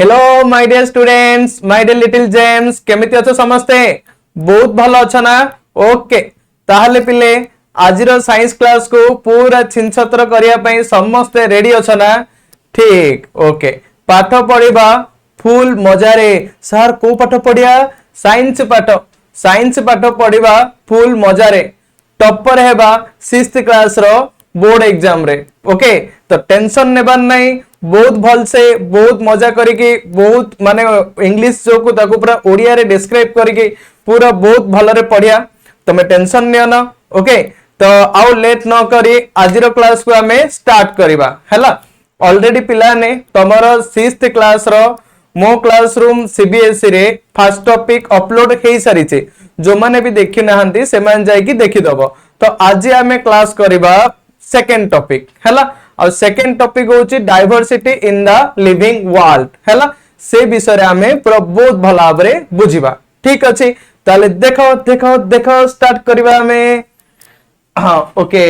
Hello my dear students my dear little gems केमिति अछो समस्ते बहुत भलो अछो ना ओके ताहले पिले आजिरो साइंस क्लास को पूरा छिनछत्र करिया पई समस्ते रेडी अछो ना ठीक ओके पाठ पढिबा फुल मजा रे सर को पाठ पढिया साइंस पाठ पढिबा फुल मजा रे टॉपर हेबा 6th क्लास रो बोर्ड एग्जाम रे ओके तो टेंशन नेबार नहीं बहुत भल से बहुत मजा करिके बहुत माने इंग्लिश जो को ताको पूरा ओडिया रे डिस्क्राइब करिके पूरा बहुत भल रे पढ़िया तमे टेंशन नियो ना ओके तो आउ लेट न करी आजिरो क्लास को हमें स्टार्ट करिबा हैला ऑलरेडी पिला ने तमरो 6th क्लास रो मो क्लासरूम सीबीएसई रे फर्स्ट टॉपिक अपलोड हेई सारी छे जो माने भी देखि नाहंती से मान जाय कि देखि दबो तो आज हमें क्लास करिबा सेकंड टॉपिक हैला और सेकंड टॉपिक होची diversity in the living world हैला से विषय रे हमें पूरा बहुत भला भाबरे बुझिबा ठीक अछि ताले देखो देखो देखो स्टार्ट करिबा हमें हां okay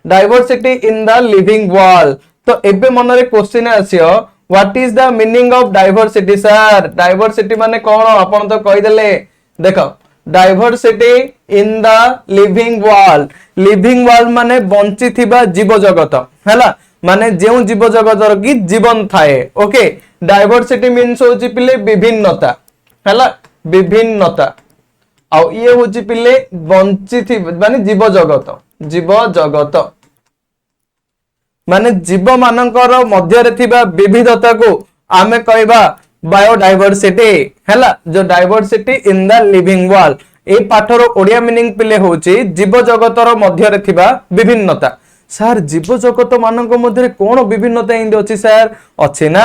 diversity in the living world तो एबे मन रे question आसियो what is the meaning of diversity sir diversity माने कोन आपण तो कहि देले देखो diversity in the living world माने बंची थिबा जीव जगत हैला माने जेउ जीव जगत की जीवन थाए ओके डाइवर्सिटी मीन्स होची पिले विभिन्नता हैला विभिन्नता आ ये होची पिले बंची थी माने जीव जगत माने जीव मानकर मध्य रे थिबा विविधता को आमे कहबा बायोडाइवर्सिटी हैला जो diversity in the living world ए पाठर ओडिया मीनिंग पिले होची जीव जगतर मध्य रे थिबा विभिन्नता सर जीव जगत मानक मध्य रे कोन विभिन्नता इंदे अछि सर अछि ना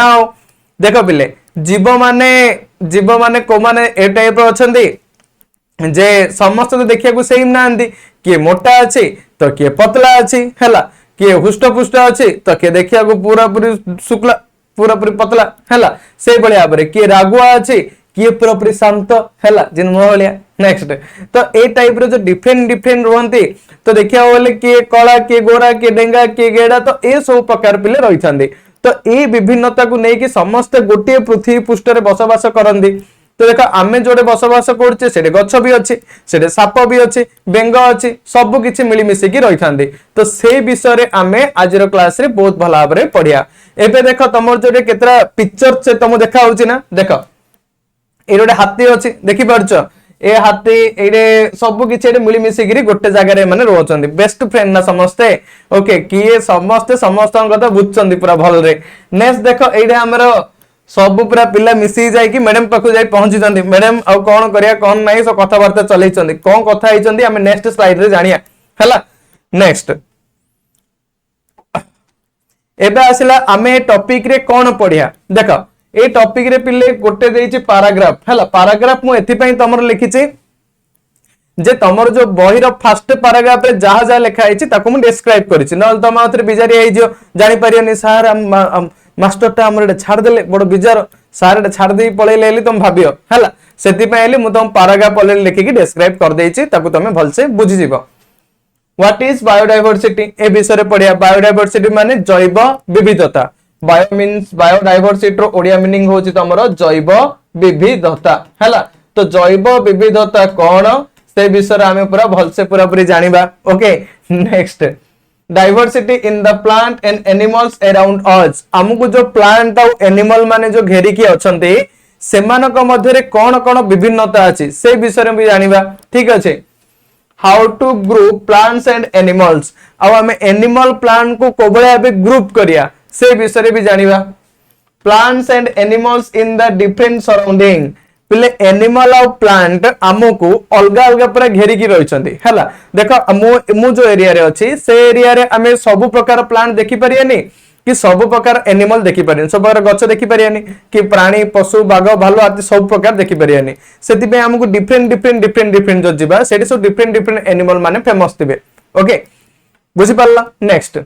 देखो पिले जीव माने को माने ए टाइप रो अछंदी जे समस्त तो देखिया को सेम नांदी के मोटा अछि तो के पतला अछि हैला के हुष्ट पुष्ट अछि तो के देखिया को पूरा पूरी शुक्ला पूरा पूरी पतला हैला से बळे आबरे के रागुआ अछि के पूरा पूरी शांत हैला जिन मोहलिया नेक्स्ट तो ए टाइप रो जो डिफरेंट रहंती तो देखिया बोले के कला के गोरा के डेंगा के गेडा तो ए सब प्रकार पिले रही छांदी तो ए विभिन्नता को नै कि समस्त गोटे पृथ्वी पृष्ठ रे बसवास करंदी तो देखो आमे जोडे बसवास करछे सेडे गच्छ भी अछि सेडे साप भी अछि बेंग अछि सब किछि मिली मिसी की रही छांदी तो से विषय रे आमे आजिरो क्लास रे बहुत भला भाबरे पढिया एबे देखो तमर जोडे केतरा पिक्चर से तमो देखा होछि ना देखो ए रोडे हाथी अछि देखि परछो ए हाथी एडे सब किछि एडे मिली मिसी गिरी गोटे जगह रे माने रहउछंदी बेस्ट फ्रेंड ना समस्ते ओके किए समस्ते समस्तन कथा बुझछंदी पूरा भल रे नेक्स्ट देखो एडे हमरो सब पूरा पिला मिसी जाय कि मैडम पाखु जाय पहुंची जंदी मैडम आ कोन करिया कोन नाही सो कथा वार्ता चलै छंदी कोन कथा आइ छंदी हम नेक्स्ट स्लाइड रे जानिया हला नेक्स्ट एबे आसिला आमे टॉपिक रे कोन पढिया देखो ए टॉपिक रे पिले गोटे देइछि पैराग्राफ हला पैराग्राफ मु एथि पई तमर लिखिछि जे तमर जो बही रो फर्स्ट पैराग्राफ रे जहा जहा लिखा आइछि ताको मु डिस्क्राइब करिछि नल तम आथरे बिजारी आइ जो जानि परियनि सर मास्टर टा हमर छाड़ देले बड़ बिजार सर एटा छाड़ देई पळेले एली तुम भाबियो हला सेति पई एली मु तुम पैराग्राफ ऑलरेडी लिखि के डिस्क्राइब कर देइछि ताको तमे भल से बुझि जिवो व्हाट इज बायोडाइवर्सिटी ए विषय पढ़िया बायोडाइवर्सिटी माने जैव विविधता बायो मीन्स बायोडाइवर्सिटी रो ओडिया मीनिंग होची तमरो जैव विविधता हैला तो जैव विविधता कोन से विषय हमें पूरा भल से पूरा पूरी जानिबा okay next diversity in the plant and animals around us हमकु जो प्लांट और एनिमल माने जो घेरी की अछंती सेमानक मध्य रे कोन कोन विभिन्नता अछि से विषय में भी जानिबा ठीक अछि how to group plants and animals अब हमें एनिमल प्लांट को कोबळे अबे ग्रुप करिया से विषय भी जानिबा plants and animals in the different surrounding पिले एनिमल और प्लांट हमकु अलगा अलगा पूरा घेरी की रही छंती हैला देखो मु जो एरिया रे अछि से एरिया रे हमें सब प्रकार प्लांट देखि परियानी कि सब प्रकार एनिमल देखि परियानी सब प्रकार गछ देखि परियानी कि प्राणी पशु बाघ भालू आदि सब प्रकार देखि परियानी सेति पे हमकु डिफरेंट जो जिबा सेठी सब डिफरेंट एनिमल माने फेमस थिबे ओके बुझि पारला नेक्स्ट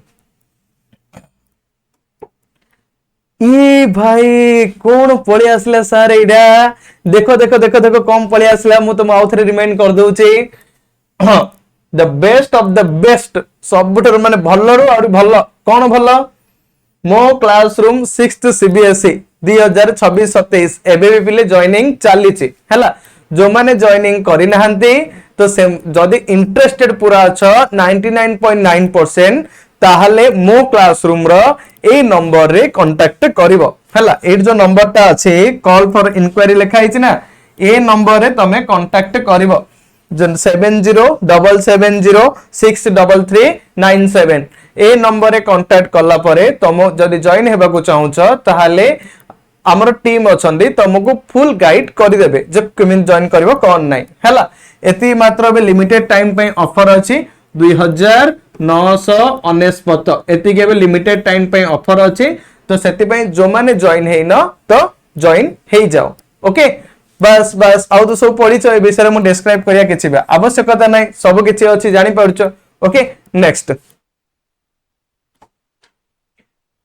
ई भाई कौन पळी आसला सर एडा देखो देखो देखो देखो कम पळी आसला मु तुम आउथरे रिमाइंड कर दउची the best of the best सबटर माने भल्लो और भल्लो कोन भल्लो मो क्लासरूम 6th सीबीएसई 2026-27 एबे भी पिले जॉइनिंग चलीची हैला जो माने जॉइनिंग करि नहंती तो से जदी इंटरेस्टेड पूरा छ 99.9% ताहले मो क्लासरूम रो ए नंबर रे कांटेक्ट करिवो हैला ए जो नंबर ता अछि कॉल फॉर इंक्वायरी लिखा हिची ना ए नंबर रे तमे कांटेक्ट करिवो 7077063397 ए नंबर रे कांटेक्ट करला परे तुम जदी जॉइन हेबा को चाहूछ ताहाले हमर टीम अछंदी तुमको फुल गाइड करि देबे जे केमिन जॉइन करबो कोन नै हैला एती मात्र बे लिमिटेड टाइम पे ऑफर अछि 2999 एती के बे लिमिटेड टाइम पे ऑफर अछि तो सेति पे जो माने जॉइन हेइन तो जॉइन हे जाओ ओके बस बस आउ तो सब पढिछ ए विषय मु डिस्क्राइब करिया किछि बा आवश्यकता नै सब किछि अछि जानि पड़छ ओके नेक्स्ट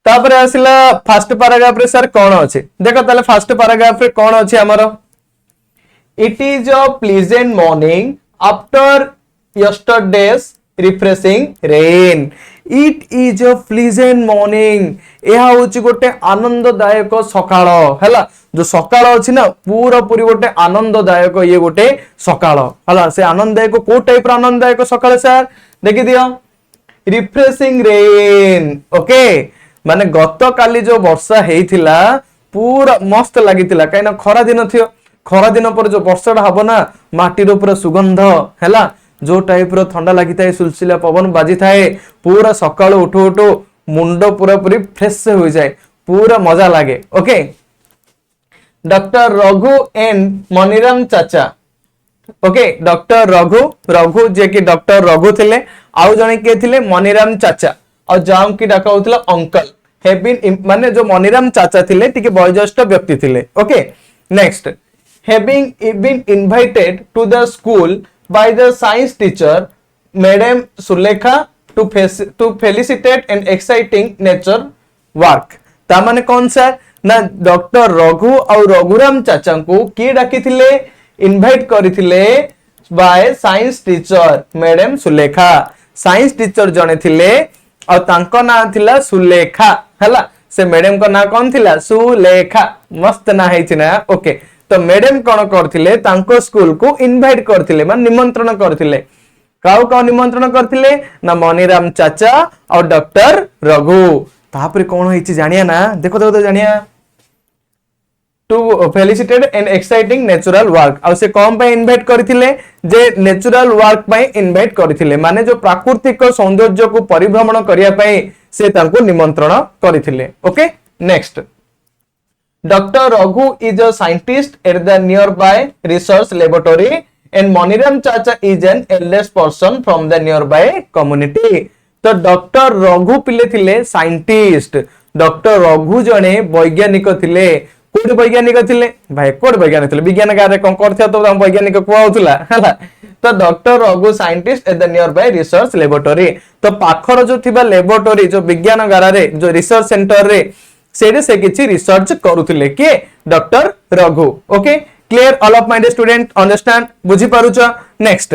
तापर आसिला फर्स्ट पैराग्राफ रे सर कोन अछि देखो ताले फर्स्ट पैराग्राफ रे कोन अछि हमरो it is a pleasant morning after yesterday's refreshing rain it is a pleasant morning एहा होछि गोटे आनंददायक सकाळ हैला जो सकाळ अछि ना पूरा पूरी गोटे आनंददायक ये गोटे सकाळ हैला से आनंददायक को टाइप रो आनंददायक सकाळ सर देखि दियो रिफ्रेशिंग रेन ओके माने गत काली जो वर्षा हेइथिला पूरा मस्त लागितिला काइना खरा दिन थियो खरा दिन पर जो वर्षाटा हबो ना माटीर पूरा सुगंध हैला जो टाइप रो ठंडा लागिताय सुलसिला पवन बाजी थाए पूरा सकाळ उठो उठो मुंडो पूरा पूरी फ्रेश हो जाए पूरा मजा लागे okay doctor Raghu and Maniram चाचा ओके डॉक्टर रघु रघु जे कि डॉक्टर रघु थिले आउ जने के थिले मनीराम चाचा और जाम की डाका होतला अंकल हैव बीन माने जो मनीराम चाचा थिले टिके वयोज्येष्ठ व्यक्ति थिले okay next having been invited to the school by the science teacher madam Sulekha to felicitate and exciting nature work ता माने कौन सा ना डॉक्टर रघु और रघुराम चाचा को की डाकी थिले इनवाइट करिथिले by science teacher madam Sulekha science teacher जने थिले और तांको ना थिला सुलेखा हैला से मैडम को ना कौन थिला सुलेखा मस्त ना हेछि ना ओके तो मैडम कोन करथिले तांको स्कूल को इनवाइट करथिले मान निमंत्रण करथिले काउ का निमंत्रण करथिले ना मनीराम चाचा और डॉक्टर रघु तापरे कोन हेछि जानिया ना देखो देखो जानिया to felicitated and exciting natural work आ से कौन पे इनवाइट करथिले जे नेचुरल वर्क पे इनवाइट करथिले माने जो प्राकृतिक सौंदर्य को परिभ्रमण करिया पे से तांको निमंत्रण करथिले okay next doctor Raghu is a scientist at the nearby research laboratory and Maniram chacha is an eldest person from the nearby community तो डॉक्टर रघु पिले थिले साइंटिस्ट डॉक्टर रघु जने वैज्ञानिक थिले कोड वैज्ञानिक थिले भाई कोड वैज्ञानिक थिले विज्ञान कार्य कोन करथिया तो हम वैज्ञानिक कोउतला हला तो doctor Raghu scientist at the nearby research laboratory तो पाखर जो थिबा लैबोरेटरी जो विज्ञान गारा रे जो रिसर्च सेंटर रे सेडे से किछि रिसर्च करूथिले के doctor Raghu okay clear all of my student understand बुझी पारुछ next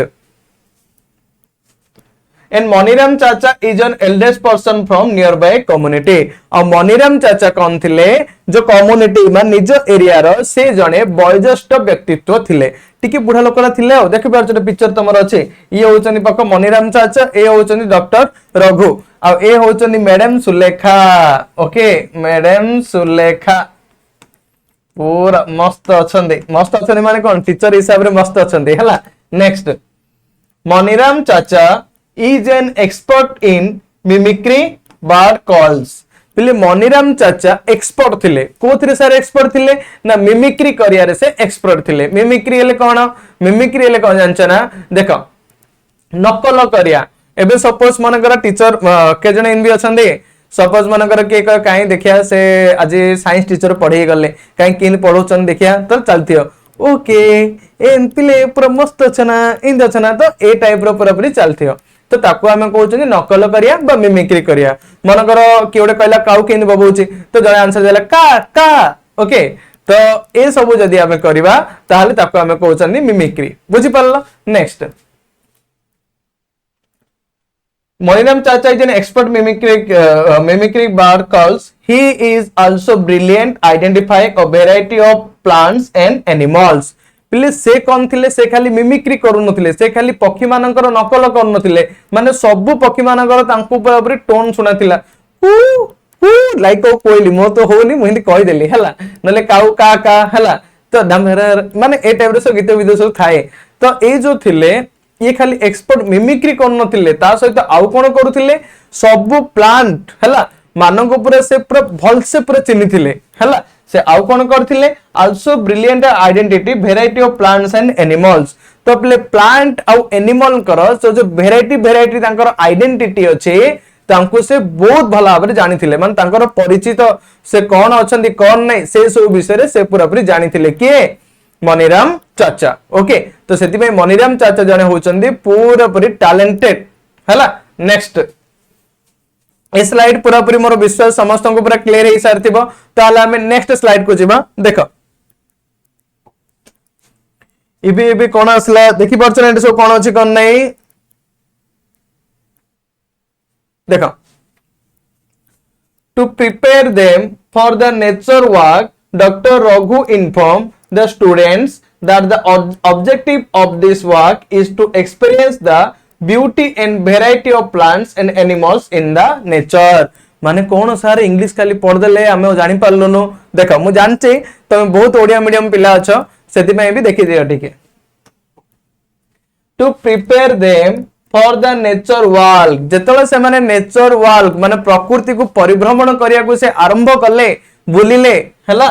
and Maniram chacha is an eldest person from near by community और मनीराम चाचा कौन थिले जो कम्युनिटी मान निज एरिया रो से जने वयोज्येष्ठ व्यक्तित्व थिले टिके बुढ़ा लोकरा थिले ओ देखि पारछ पिक्चर तमर अछि ये होचनी पक मनीराम चाचा ए होचनी डॉक्टर रघु आ ए होचनी madam Sulekha okay madam Sulekha पूरा मस्त अछंदी माने कोन टीचर हिसाब रे मस्त अछंदी हला नेक्स्ट मनीराम चाचा is an expert in mimicry bird calls पहले मनीराम चाचा एक्सपर्ट थिले कोथरे सारे एक्सपर्ट थिले ना मिमिक्री करियारे से एक्सपर्ट थिले मिमिक्री हेले कोन जानछ ना देखो नकल करिया एबे सपोज मनकर टीचर के जने इन भी अछंदी सपोज मनकर के काई देखिया से आज साइंस टीचर पढ़ाई गले काई किन पढौछन देखिया तो चलथियो ओके एन पिले पूरा मस्त अछना इन अछना तो ए टाइप रो पूरा पूरी चलथियो तो ताको हमें कहउछन नकल करिया बा मिमिक्री करिया मनकर के ओडे कहला काउ केन बबौची तो जने आंसर देला का ओके तो ए सब जदी हमें करबा ताहले ताको हमें कहउछन मिमिक्री बुझी परला next Monirama Chacha is an expert mimicry bird calls. He is also brilliant identifying a variety of plants and animals. Please से कौन थिले से खाली मिमिक्री करू नथिले से खाली पक्षी मानकर नकल करू नथिले माने सब पक्षी मानकर तांकु ऊपर टोन सुनाथिला हु हु लाइक ओ कोइली मो तो होनी मु हिंदी कहि देली हला नले काउ का हला तो माने ए टाइप रो सब गीत विदो सब थाए तो ए जो थिले ये खाली एक्सपर्ट मिमिक्री कर नथिले ता सहित आउ कोन करूथिले सब प्लांट हला मानक ऊपर से पूरा भल से पूरा चिन्हि थिले हला से आउ कोन करथिले also brilliant identity variety of plants and animals तो पले प्लांट आउ एनिमल कर जो वेराइटी तांकर आइडेंटिटी अछि तांको से बहुत भल भाबरे जानिथिले माने तांकर परिचित से कौन अछंती कौन नै से सब विषय से पूरा पूरी जानिथिले के मनीराम चाचा ओके तो सेति में मनीराम चाचा जने होचंदी पूरा पूरी टैलेंटेड हला नेक्स्ट ए स्लाइड पूरा पूरी मोर विश्वास समस्त को पूरा क्लियर हे सारथिबो ताले हमें नेक्स्ट स्लाइड को जिबा देखो इबे कोन असला देखि परछन एटा सब कोन अछि कोन नै देखो to prepare them for the nature work Dr. Raghu informed the students that the objective of this work is to experience the beauty and variety of plants and animals in the nature. माने कौन सार English खाली पढ़ देले हमें जानि पारलनो देखो मु जानचे तुम बहुत ओडिया मीडियम पिला अछो सेति में भी देखि दियो ठीक है to prepare them for the nature world जेतले से माने नेचर वर्ल्ड माने प्रकृति को परिभ्रमण करिया को से आरंभ करले बुलिले हला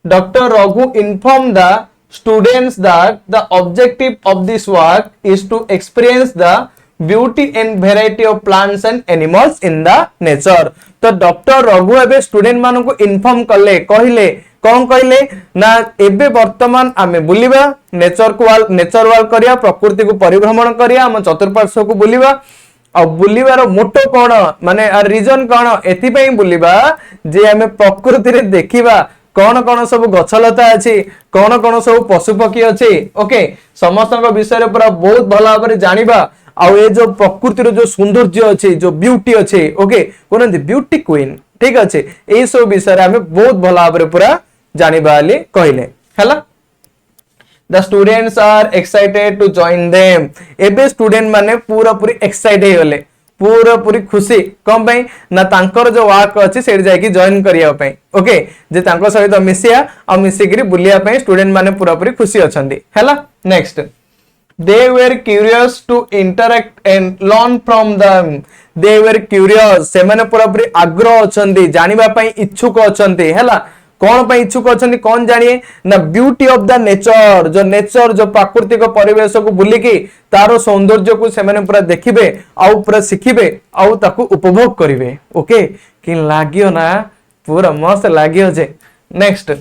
doctor Raghu inform the students that the objective of this work is to experience the beauty and variety of plants and animals in the nature तो डॉक्टर रघु एबे स्टूडेंट मानन को इन्फॉर्म करले कहिले कौन कहले ना एबे वर्तमान आमे बुलिबा नेचर वर्क करिया प्रकृति को परिभ्रमण करिया हम चतुर्पार्श्व को बुलिबा आ बुलिबार मोटो कोन माने रीजन कोन एथि पई बुलिबा जे आमे प्रकृति रे देखिबा कौन कौन सब गछलता अछि कौन कौन सब पशु पक्षी अछि ओके समस्त विषय रे पूरा बहुत भल भाबरे जानिबा आ ए जो प्रकृति रो जो सौंदर्य अछि जो ब्यूटी अछि ओके कोन ब्यूटी क्वीन ठीक अछि ए सब विषय रे हमें बहुत भल भाबरे पूरा जानिबा ले कहले हला The students are excited to join them. एबे स्टूडेंट माने पूरा पूरी एक्साइट हे गले पूरा पूरी खुशी कम पई ना तांकर जो वर्क अछि सेठ जाय कि जॉइन करिया पई ओके जे तांको सहित मिसिया आ मिसिकरी बुलिया पई स्टूडेंट माने पूरा पूरी खुशी अछंदी हैला next they were curious to interact and learn from them they were curious से माने पूरा पूरी आग्रह अछंदी जानिबा पई इच्छुक अछंदी हैला कौन पे इच्छुक अछंती कौन जानिए ना ब्यूटी ऑफ द नेचर जो प्राकृतिक परिवेश को बुलिकी तारो सौंदर्य को से माने पूरा देखिबे आउ पूरा सिखिबे आउ ताकू उपभोग करिवे ओके कि लागियो ना पूरा मस्त लागियो जे next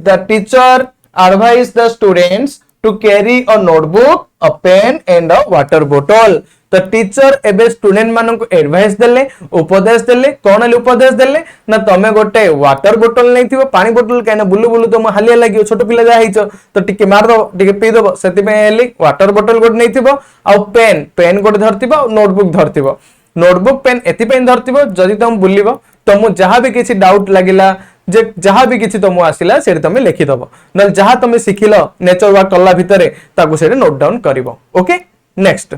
the teacher advise the students to carry a notebook a pen and a water bottle तो टीचर एबे स्टूडेंट मानन को एडवाइस देले उपदेश देले कोन उपदेश देले ना तमे गोटे वाटर बोतल नैथिबो पानी बोतल काना बुलु बुलु तुम हालिया लागियो छोट पिला जा हिचो तो टिके मार दो टिके पी दो सेति में एली वाटर बोतल गोटे नैथिबो आ पेन गोटे धरतिबो नोटबुक धरतिबो नोटबुक पेन एति पेन धरतिबो जदि तुम बुलिबो तुम जहां भी किछि डाउट लागिला जे जहां भी किछि तुम आसिला सेति तुम लिखि दबो न जहां तुम सिखिलो नेचर वर्क कल्ला भितरे ताकू सेति नोट डाउन करिवो ओके नेक्स्ट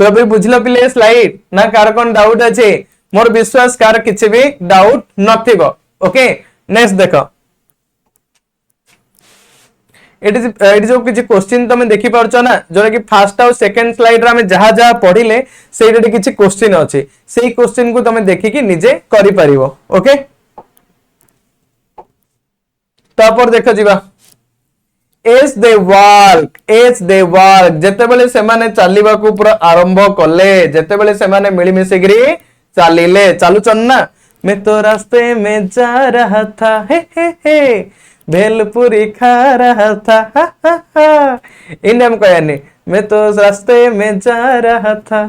तो अभी बुझलो पिले स्लाइड ना कार कोन डाउट अछि मोर विश्वास कार किछि भी डाउट नथिबो ओके नेक्स्ट देखो एटी जो किछि क्वेश्चन तमे देखि परछो ना जोरा कि फर्स्ट और सेकंड स्लाइड रे हम जहां जहां पढिले सेइडे किछि क्वेश्चन अछि सेई क्वेश्चन को तमे देखि कि निजे करि परिवो ओके तापर देखो जीवा एज दे वर्क जेते बेले से माने चालिबा को पूरा आरंभ करले जेते बेले से माने मिली मिसिगरी चालिले चालुचन ना मैं तो रास्ते में जा रहा था हे भेलपुरी खा रहा था इन हम कहने मैं तो रास्ते में जा रहा था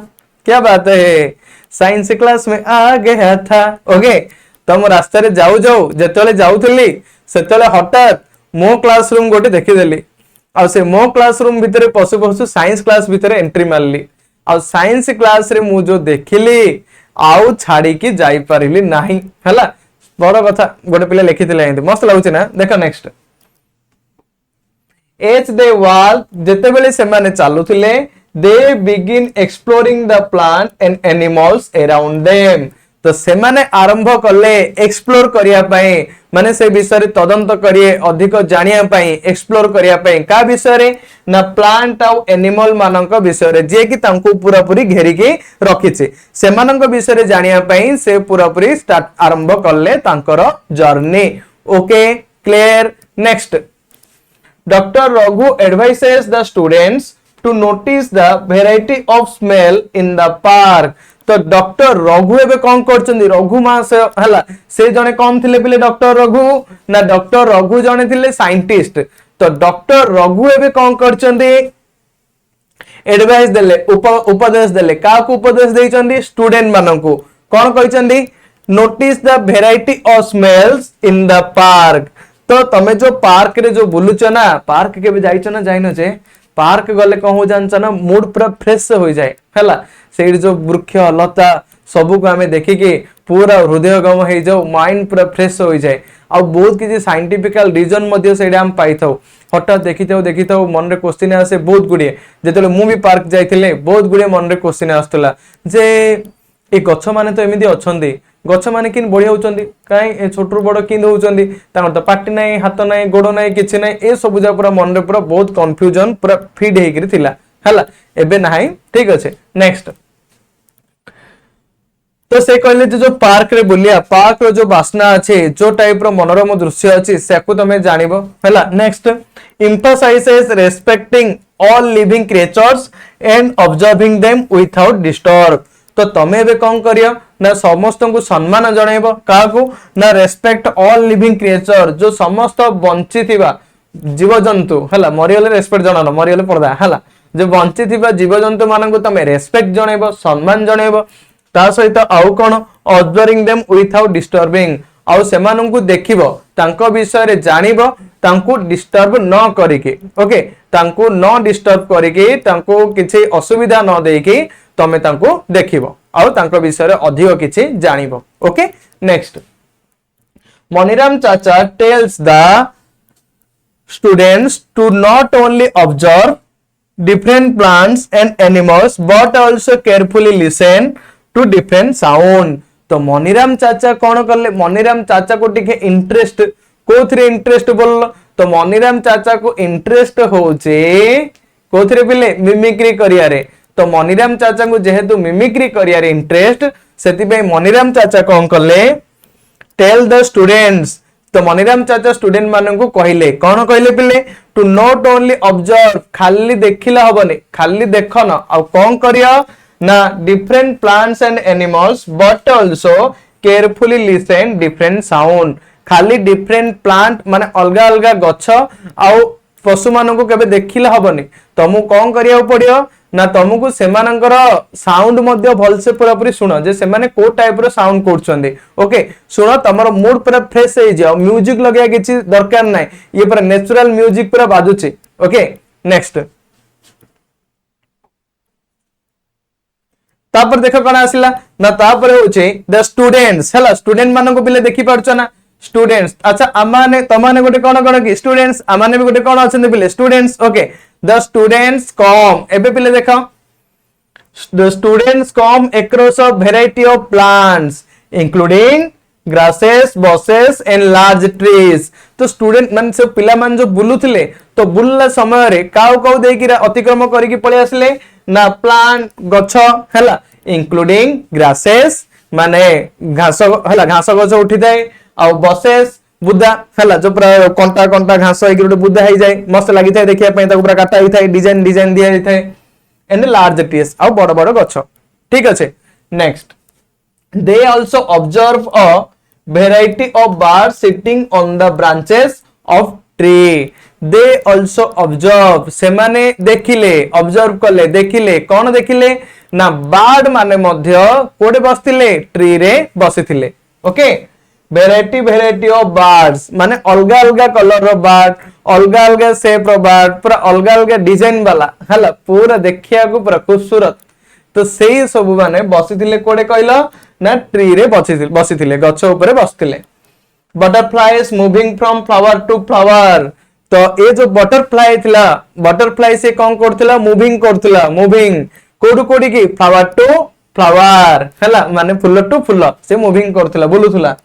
क्या बात है साइंस क्लास में आ गया था ओके तुम रास्ते रे जाऊ जेते जाऊथली सेते हठात मो क्लासरूम गोटे देखिदेली आ से मो क्लासरूम भितर पशु पशु साइंस क्लास भितर एंट्री मारली आ साइंस क्लास रे मु जो देखिली आउ छाड़ी की जाई परिली नाही हला बड़ कथा गोटे पिले लिखिथिले एंती मस्त लागुची ना देखो नेक्स्ट एज दे वाल जेते बेले से माने चालुथिले they begin exploring the plant and animals around them तो से माने आरंभ कले एक्सप्लोर करिया पई माने से विषय रे तदंत करिए अधिक जानिया पई एक्सप्लोर करिया पई का विषय रे ना प्लांट आउ एनिमल मानक विषय रे जे कि तांको पूरा पूरी घेरी के रखिছে से मानक विषय रे जानिया पई से पूरा पूरी स्टार्ट आरंभ करले तांकर journey okay clear next Dr. Raghu advises the students to notice the variety of smell in the park. तो डॉक्टर रघु एबे कौन करचंदी रघु मास हला से जने कौन थिले पिले डॉक्टर रघु ना डॉक्टर रघु जने थिले साइंटिस्ट तो डॉक्टर रघु एबे कौन करचंदी एडवाइस देले उपदेश देले का को उपदेश देचंदी स्टूडेंट माननकु कौन कहचंदी notice the variety of smells in the park तो तमे जो पार्क रे जो बुलुच ना पार्क के भी जाइछ ना जाइनो जे पार्क गले कौन हो जानछ ना मूड पूरा फ्रेश हो जाए हला सेड जो वृक्ष लता सबु को हमें देखि के पूरा हृदयगम हो जाओ माइंड पूरा फ्रेश हो जाए आ बहुत किसी साइंटिफिकल रीजन मध्ये सेडा हम पाई थाउ हटा देखि थाउ मन रे क्वेश्चन आसे बहुत गुडिए जेतले मु भी पार्क जाइथिले बहुत गुडिए मन रे क्वेश्चन आस्तला जे ए गच्छ माने तो एमिदी अछंदी गच्छ माने किन बढ़िया होचंदी काई ए छोटरू बड़ किन होचंदी तांगर तो पाटी नाही हाथ नाही गोड़ नाही किछि नाही ए सब जा पूरा मन रे पूरा बहुत कंफ्यूजन पूरा फीड हे गिरी थिला हला एबे नाही ठीक अछि नेक्स्ट तो से कहले जो पार्क रे बुलिया पार्क रो जो वासना अछि जो टाइप रो मनोरम दृश्य अछि सेकु तमे जानिबो हला next emphasizes respecting all living creatures and observing them without disturb तो तमे बे कौन करियो ना समस्त को सम्मान जणाइबो काकू ना रेस्पेक्ट ऑल लिविंग क्रिएचर जो समस्त बंची थिबा जीव जंतु हला मरियले रेस्पेक्ट जणानो मरियले पर्दा हला जो बंची थिबा जीव जंतु मानन को तमे रेस्पेक्ट जणाइबो सम्मान जणाइबो ता सहित आउ कोन ऑब्जर्विंग देम विथआउट डिस्टर्बिंग आउ सेमानन को देखिबो तांको विषय रे जानिबो तांको डिस्टर्ब न करिके ओके तांको न डिस्टर्ब करिके तांको किछि असुविधा न देके तमे तांको देखिबो आउ तांको विषय रे अधिक किछि जानिबो ओके नेक्स्ट मनीराम चाचा tells the students to not only observe different plants and animals but also carefully listen to different sound तो मनीराम चाचा कौन करले मनीराम चाचा को टिके इंटरेस्ट कोथरे इंटरेस्ट बोल तो मनीराम चाचा को इंटरेस्ट होचे कोथरे पिले मिमिक्री करिया रे तो मनीराम चाचा को जेहेतु मिमिक्री करिया रे इंटरेस्ट सेति पे मनीराम चाचा कौन करले टेल द स्टूडेंट्स तो मनीराम चाचा स्टूडेंट मानन को कहले कौन कहले पिले टू नॉट ओनली ऑब्जर्व खाली देखिला हबनी खाली देखन आ कौन करिया ना different plants and animals but also carefully listen different sound खाली डिफरेंट प्लांट माने अलगा अलगा गछ आ पशु मानन को केबे देखिला हबनी तमु कौन करिया पड़ियो ना तुमको सेमानंकर साउंड मध्य भल से पूरा पूरी सुनो जे सेमाने को टाइप रो साउंड करछंदी ओके सुनो तमरो मूड पूरा फ्रेश हो जाओ म्यूजिक लगया किछि दरकार नै ये पूरा नेचुरल म्यूजिक पूरा बाजुची ओके नेक्स्ट तापर देखो कोन आसिला ना तापर होचे द स्टूडेंट्स हला स्टूडेंट मानको बिले देखि पारछो ना स्टूडेंट्स अच्छा अमाने तमाने गोटे कोन की स्टूडेंट्स अमाने भी गोटे कोन अछन बिले students okay the students come एबे पिले देखो the students come across a variety of plants including grasses bushes and large trees तो स्टूडेंट मन से पिला मन जो बुलुथिले तो बुलला समय रे काउ काउ देई कि अतिक्रम करी कि पळे आसले ना प्लांट गछ हला इंक्लूडिंग grasses माने घास हला घास गछ उठी थाए आ bushes बुद्धा हला जो पूरा कंटा कंटा घास है कि बुद्धा हो जाए मस्त लगी थाए देखिया पई ताको पूरा काटा ही थाए डिजाइन डिजाइन दिया थाए एंड लार्ज ट्रीज आ बड़ बड़ गछ ठीक अछि next they also observe a variety of birds sitting on the branches of tree they also observe से माने देखिले ऑब्जर्व करले देखिले कौन देखिले ना बर्ड माने मध्य कोडे बसथिले ट्री रे बसिथिले ओके वेराइटी ऑफ बर्ड्स माने अलगा अलगा कलर रो बर्ड अलगा अलगा शेप रो बर्ड पूरा अलगा अलगा डिजाइन वाला हला पूरा देखिया को पूरा खूबसूरत तो सेई सब माने बसिथिले कोडे कहला ना ट्री रे बसिथिले गछ ऊपर बसिथिले butterflies moving from flower to flower तो ये जो बटरफ्लाई थिला बटरफ्लाई से कौन करथिला मूविंग करथिला मूविंग कोडु कोडी की फ्लावर टू फ्लावर हैला माने फुल टू फुल से मूविंग करथिला बुलुथुला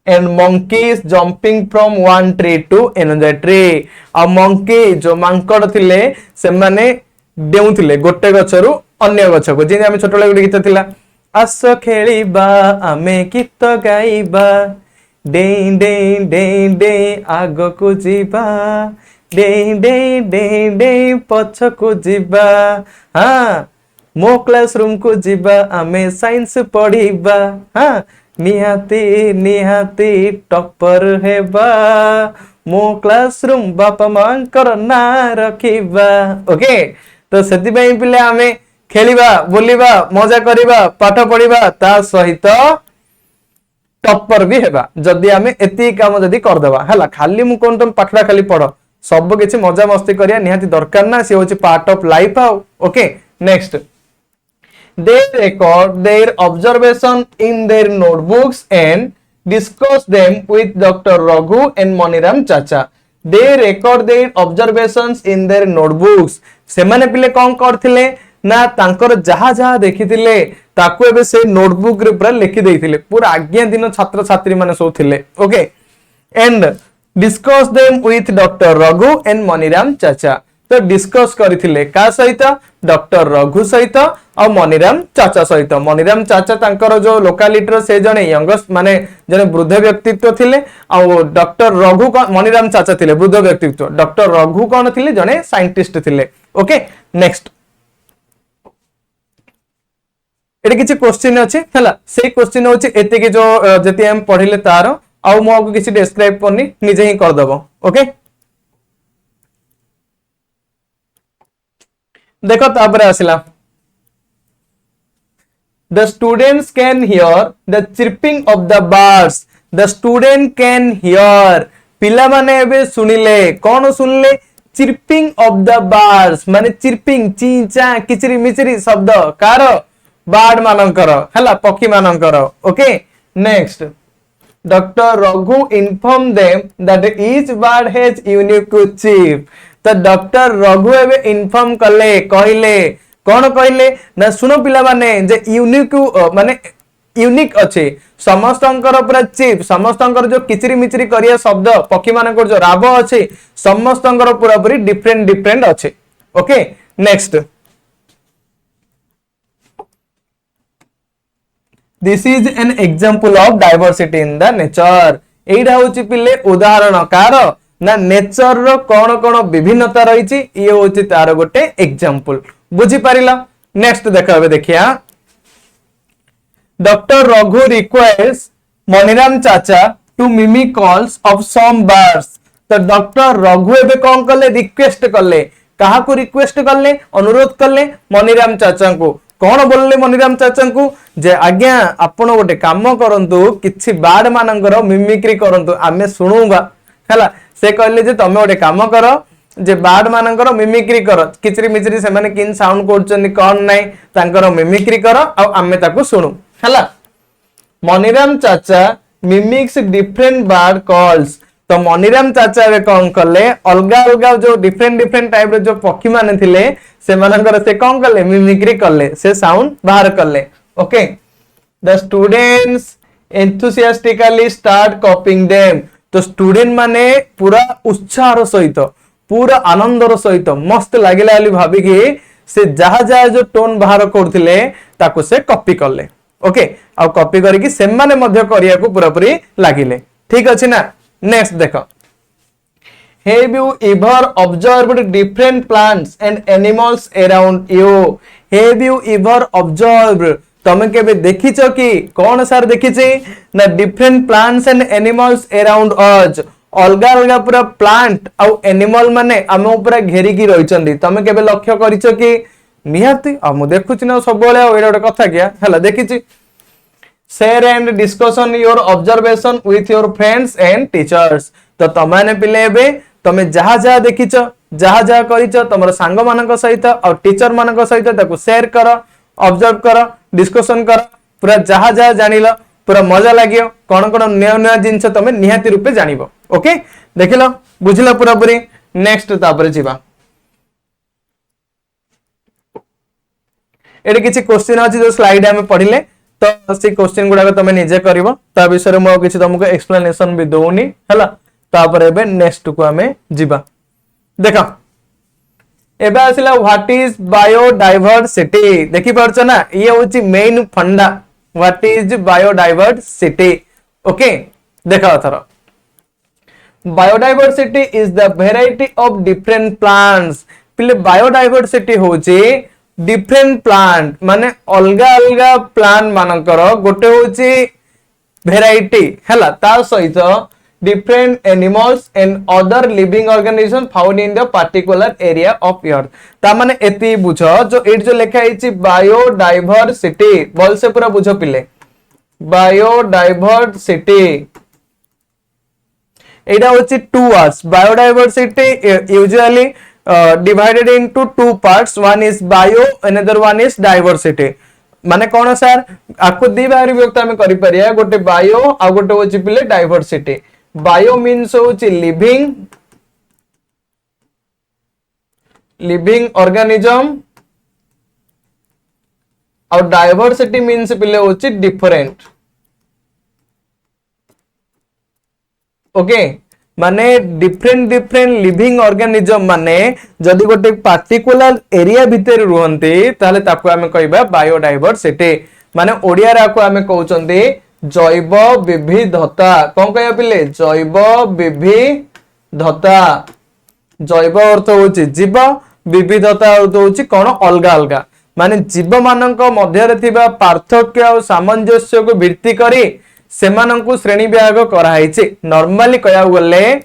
and monkeys jumping from one tree to another tree आ monkey जो मांकड़ थिले से माने डेउथिले गोटे गछरु अन्य गछको जे हम छोटले गुटे गीत थिला आस खेलिबा आमे गीत गाइबा डे डे डे डे आगो को जीवा डे डे डे डे पछ को जीवा हां मो क्लासरूम को जीवा आमे साइंस पढ़ीबा हां निहाती निहाती टॉपर हेबा मो क्लासरूम बापा मांकर ना रखिबा ओके तो सेति पई पिले आमे खेलिबा बोलिबा मजा करिबा पाठ पढ़िबा ता सहित टॉपर भी हेबा जदी आमे एती काम जदी कर देबा हला खाली मु कोन तुम पाठडा खाली पढ़ सब किछि मजा मस्ती करिया निहाती दरकार ना से होची part of life okay next They record their observation in their notebooks and discuss them with Dr. Raghu and Maniram Chacha. They record their observations in their notebooks. सेमाने पिले कौन करथिले ना तांकर जहा जहा देखिथिले ताकू एबे से नोटबुक रे पूरा लिखि देइथिले पूरा आज्ञा दिन छात्र छात्री माने सो थिले okay and discuss them with doctor Raghu and Maniram चाचा तो डिस्कस करथिले का सहित डॉक्टर रघु सहित और मनीराम चाचा सहित मनीराम चाचा तांकर जो लोकालिटी से जने यंगस्ट माने जने वृद्ध व्यक्तित्व थिले और डॉक्टर रघु मनीराम चाचा थिले वृद्ध व्यक्तित्व डॉक्टर रघु कोन थिले जने साइंटिस्ट थिले ओके नेक्स्ट एटे किछि क्वेश्चन अछि हला से क्वेश्चन होछि एते के जो जति हम पढिले तार आ मो आगु किछि डिस्क्राइब करनी निजे ही कर दबो ओके देखो तापर आसिला the students can hear the chirping of the birds the student can hear पिला माने एबे सुनिले कोन सुनले chirping of the birds माने chirping चीचा किचरी मिचरी शब्द कार बार्ड मानकर हला पक्षी मानकर okay next doctor Raghu inform them that each bird has unique chirp तो डॉक्टर रघु एबे इन्फॉर्म कले कहले कोन कहले ना सुनो पिला माने जे यूनिक माने यूनिक अछि समस्तंकर पूरा चीप समस्तंकर जो किचरी मिचरी करिया शब्द पक्षी मानकर जो राव अछि समस्तंकर पूरा पूरी डिफरेंट डिफरेंट अछि okay next this is an example of diversity in the nature एइडा होछि पिले उदाहरण कार ना नेचर रो कोन कोन विभिन्नता रहिछि ये होछि तार गोटे एग्जांपल बुझी पारिला नेक्स्ट देखबे देखिया डॉक्टर रघु रिक्वेस्ट मनीराम चाचा to mimic calls of some birds तो डॉक्टर रघु एबे कोन कले रिक्वेस्ट कले काहा को रिक्वेस्ट कले अनुरोध कले मनीराम चाचा को कोन बोलले मनीराम चाचा को जे आज्ञा आपण गोटे काम करंतु किछि बार्ड मानकर मिमिक्री करंतु आमे सुनुबा हला से कहले जे तमे गोटे काम करो जे बार्ड मानकर मिमिक्री कर किचरी मिचरी से माने किन साउंड करछन कोन नै तांकर मिमिक्री कर आ आमे ताको सुनु हला मनीराम चाचा मिमिक्स डिफरेंट बार्ड कॉल्स तो मनीराम चाचा रे कोन करले अलगा अलगा जो डिफरेंट डिफरेंट टाइप रे जो पक्षी माने थिले से मानकर से कोन करले मिमिक्री करले से साउंड बाहर करले okay the students enthusiastically start कॉपिंग them तो स्टूडेंट माने पूरा उत्साह सहित पूरा आनंदर सहित मस्त लागिला वाली भाबी कि से जहा जहा जो टोन बाहर करथिले ताको से कॉपी करले ओके आ कॉपी करिकि से माने मध्य करिया को पूरा पूरी लागिले ठीक अछि ना नेक्स्ट देखो have you ever observed different plants and animals around you have you ever observed तमे केबे देखिछो कि कोन सर देखिछि ना different plants and animals around अस अलगा अलगा पूरा प्लांट आ एनिमल माने हम पूरा घेरी की रहिचंदी तमे केबे लक्ष्य करिछो कि निहाती आ मु देखुछि ना सब बेले एडा गोटे कथा किया हला देखिछि share and discussion your observation with your friends and teachers तो तमाने पिले बे तमे जहा जहा देखिछो जहा जहा करिछो तमर सांग मानक सहित और टीचर मानक सहित ताको शेयर करो ऑब्जर्व कर डिस्कशन कर पूरा जहा जहा जानिल पूरा मजा लागियो कौन कौन नया नया जिनस तुम निहाती रूपे जानिबो ओके देखिल बुझिल पूरा पूरी नेक्स्ट तापर जीवा एटे किछि क्वेश्चन अछि जो स्लाइड में पढ़िले तो से क्वेश्चन गुडा तुम निजे करबो ता विषय मो किछि तुमको एक्सप्लेनेशन भी दोउनी हला तापर एबे नेक्स्ट को हमें जीवा देखा एबे आसिला व्हाट इज बायोडायवर्सिटी देखि परछ ना ये होची मेन फंडा व्हाट इज बायोडायवर्सिटी ओके देखा other biodiversity is the variety of different plants पिले बायोडायवर्सिटी होची डिफरेंट प्लांट माने अलगा अलगा प्लांट मानकर गोटे होची वेराइटी हला ता सहित different animals and other living organisms found in the particular area of earth ता माने एती बुझो जो एट जो लिखा है बायोडायवर्सिटी बोल से पूरा बुझो पिले बायोडायवर्सिटी एटा होची two words biodiversity usually divided into two parts one is bio another one is diversity माने कौन सर आपको दी बाहरी विभक्त हमें करि परिया गोटे बायो आ गोटे होची पिले डायवर्सिटी बायो मीन्स होची लिविंग ऑर्गेनिज्म और डायवर्सिटी मीन्स पिले होची डिफरेंट ओके माने डिफरेंट डिफरेंट लिविंग ऑर्गेनिज्म माने जदि गोटे पार्टिकुलर एरिया भितर रुहंती ताले ताको हमें कहबा बायोडायवर्सिटी माने ओडिया रा को हमें कहउचंदी जैव विविधता कोन कहया पिले जैव विविधता जैव अर्थ होची जीव विविधता अर्थ होची कोन अलगा अलगा माने जीव मानक मध्य रे थिबा पार्थक्य और सामंजस्य को भित्ति करी सेमानंकु श्रेणी विभाग कराइछि नॉर्मली कहया गले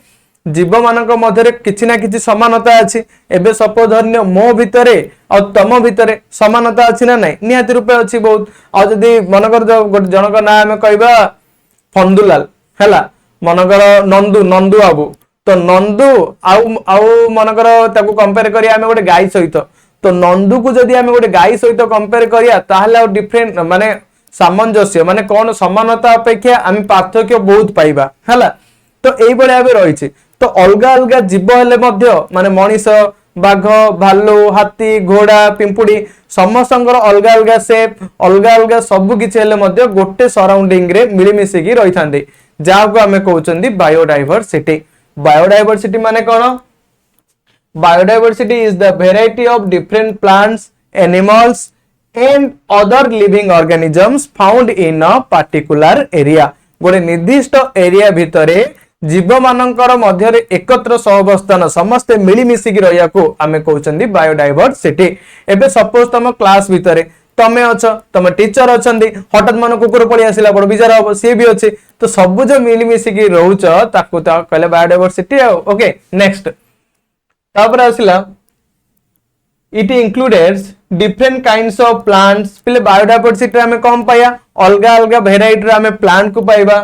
जीव मानक मध्य किछि ना किछि समानता अछि एबे सपोज धन्य मो भितरे और तम भितरे समानता अछि ना नै निहाती रूपे अछि बहुत आ जदी मनकर जनक ना हम कहबा फंदुलाल हैला मनकर नंदू नंदू बाबू तो नंदू आउ मनकर ताकू कंपेयर करिया हम गोटे गाय सहित तो नंदू को जदी हम गोटे गाय सहित कंपेयर करिया ताहले डिफरेंट माने सामंजस्य माने कौन समानता अपेक्षा आम पार्थक्य बहुत पाइबा हैला तो एई बळे आबे रहिछि तो अलगा अलगा जीव हेले मध्य माने मनीष बाघ भालू हाथी घोड़ा पिंपुड़ी समस्तंकर अलगा अलगा शेप अलगा अलगा सब किछि हेले मध्य गोटे सराउंडिंग रे मिली मिसी की रहि थांदे जाको हमें कहउचंदी बायोडायवर्सिटी माने कोन biodiversity is the variety of different plants animals and other living organisms found in a particular area गोटे निर्दिष्ट एरिया भितरे जीव मानकर मध्य एकत्र सहवस्थान समस्त मिली मिसी की रहिया को आमे कहउचंदी बायोडायवर्सिटी एबे सपोज तुम क्लास भितरे तमे अछ तुम टीचर अछंदी हठात मन कुकुर पड़ी आसिला बड़ बिजार हो सी भी अछि तो सब जो मिली मिसी की रहउच ताकू ता कहले बायोडायवर्सिटी ओके नेक्स्ट तापर आसिला it includes different kinds of plants पिले बायोडायवर्सिटी हमें कम पाया अलगा अलगा वेराइटी रे हमें प्लांट को पाइबा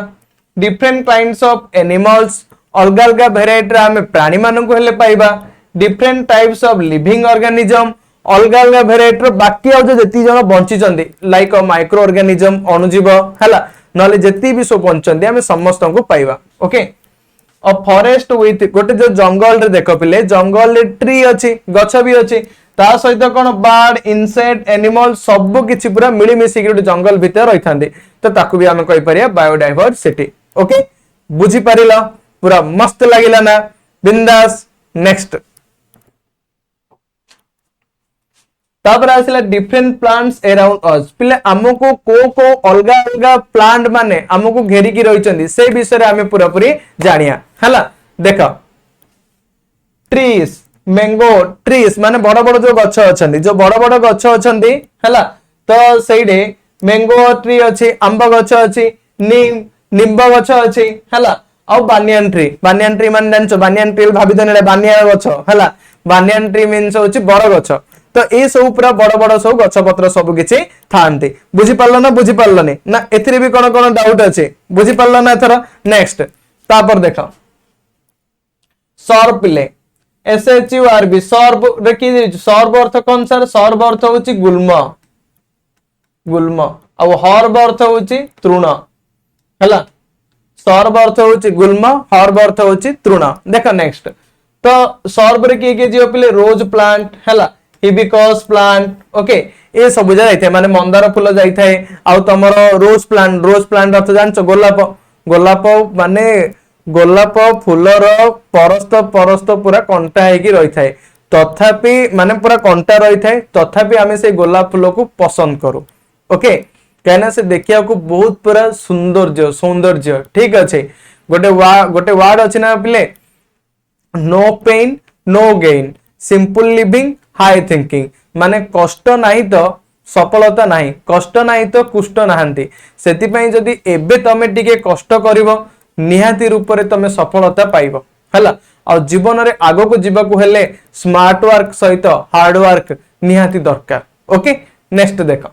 डिफरेंट काइंड्स ऑफ एनिमल्स अलगा अलगा वेराइटी रे हमें प्राणी मानन को हेले पाइबा different types of living organism अलगा अलगा वेराइटी रे बाकी आ जो जति जन bunchy Chandi like a micro organism अणुजीव हला नले जति भी सो बंचंदी हमें समस्त को पाइबा ओके अ फॉरेस्ट विथ गोटे जो जंगल रे देखो पिले जंगल रे ट्री अछि गछ भी अछि ता सहित कोन बर्ड इनसेक्ट एनिमल सब किछि पूरा मिली मिसी के जंगल भीतर रहि थांदे तो ताकू भी हम कहि परिया बायोडायवर्सिटी ओके बुझी परिला पूरा मस्त लागिला ना बिंदास नेक्स्ट तापर आसिला डिफरेंट प्लांट्स अराउंड अस पिले हमको को अलगा अलगा प्लांट माने हमको घेरी की रहि चंदी से विषय रे हमें पूरा पूरी जानिया हला देखो ट्रीज मैंगो ट्रीज माने बड़ बड़ जो गछ अछंदी जो बड़ बड़ गछ अछंदी हला तो सेइडे मैंगो ट्री अछि आंबा गछ अछि निंब गछ अछि हला और बानियान ट्री माने जानछो बानियान ट्री भाबी दने बानिया गछ हला बानियान ट्री मीन्स होछि बड़ गछ तो ए सब पूरा बड़ बड़ सब गछ पत्र सब किछि थांती बुझी पारलो ना एथिरे भी कोन कोन डाउट अछि बुझी पारलो ना एथरा नेक्स्ट तापर देखो सर्प पिले SHURB सर्व रे की सर्व अर्थ कोन सर सर्व अर्थ होची गुल्म गुल्म आउ हर्ब अर्थ होची तृण हैला सर्ब अर्थ होची गुल्म हर्ब अर्थ होची तृण देख नेक्स्ट तो सर्ब रे के जियो पिले रोज प्लांट हैला हिबिस्कस प्लांट ओके ए सब जाय माने मंदार फूल जाय थाए आउ तमरो रोज प्लांट अर्थ जानचो गोलाप गोलाप माने गोलाप फूलर परस्त परस्त पूरा कंटा हेकी रही थाए तथापि माने पूरा कंटा रही थाए तथापि आमे से गोलाप फूल को पसंद करू ओके कहना से देखिया को बहुत पूरा सौंदर्य ठीक अच्छे गोटे वर्ड अच्छे ना पिले no pain no gain simple living high thinking माने कष्ट नहीं तो सफलता नहीं कष्ट नहीं तो कुष्ट नहांती सेति पई जदी एबे तमे टिके कष्ट करिवो निहाती रूप रे तमे सफलता पाइबो हला और जीवन रे आगो को जीवा को हेले स्मार्ट वर्क सहित हार्ड वर्क निहाती दरकार ओके नेक्स्ट देखो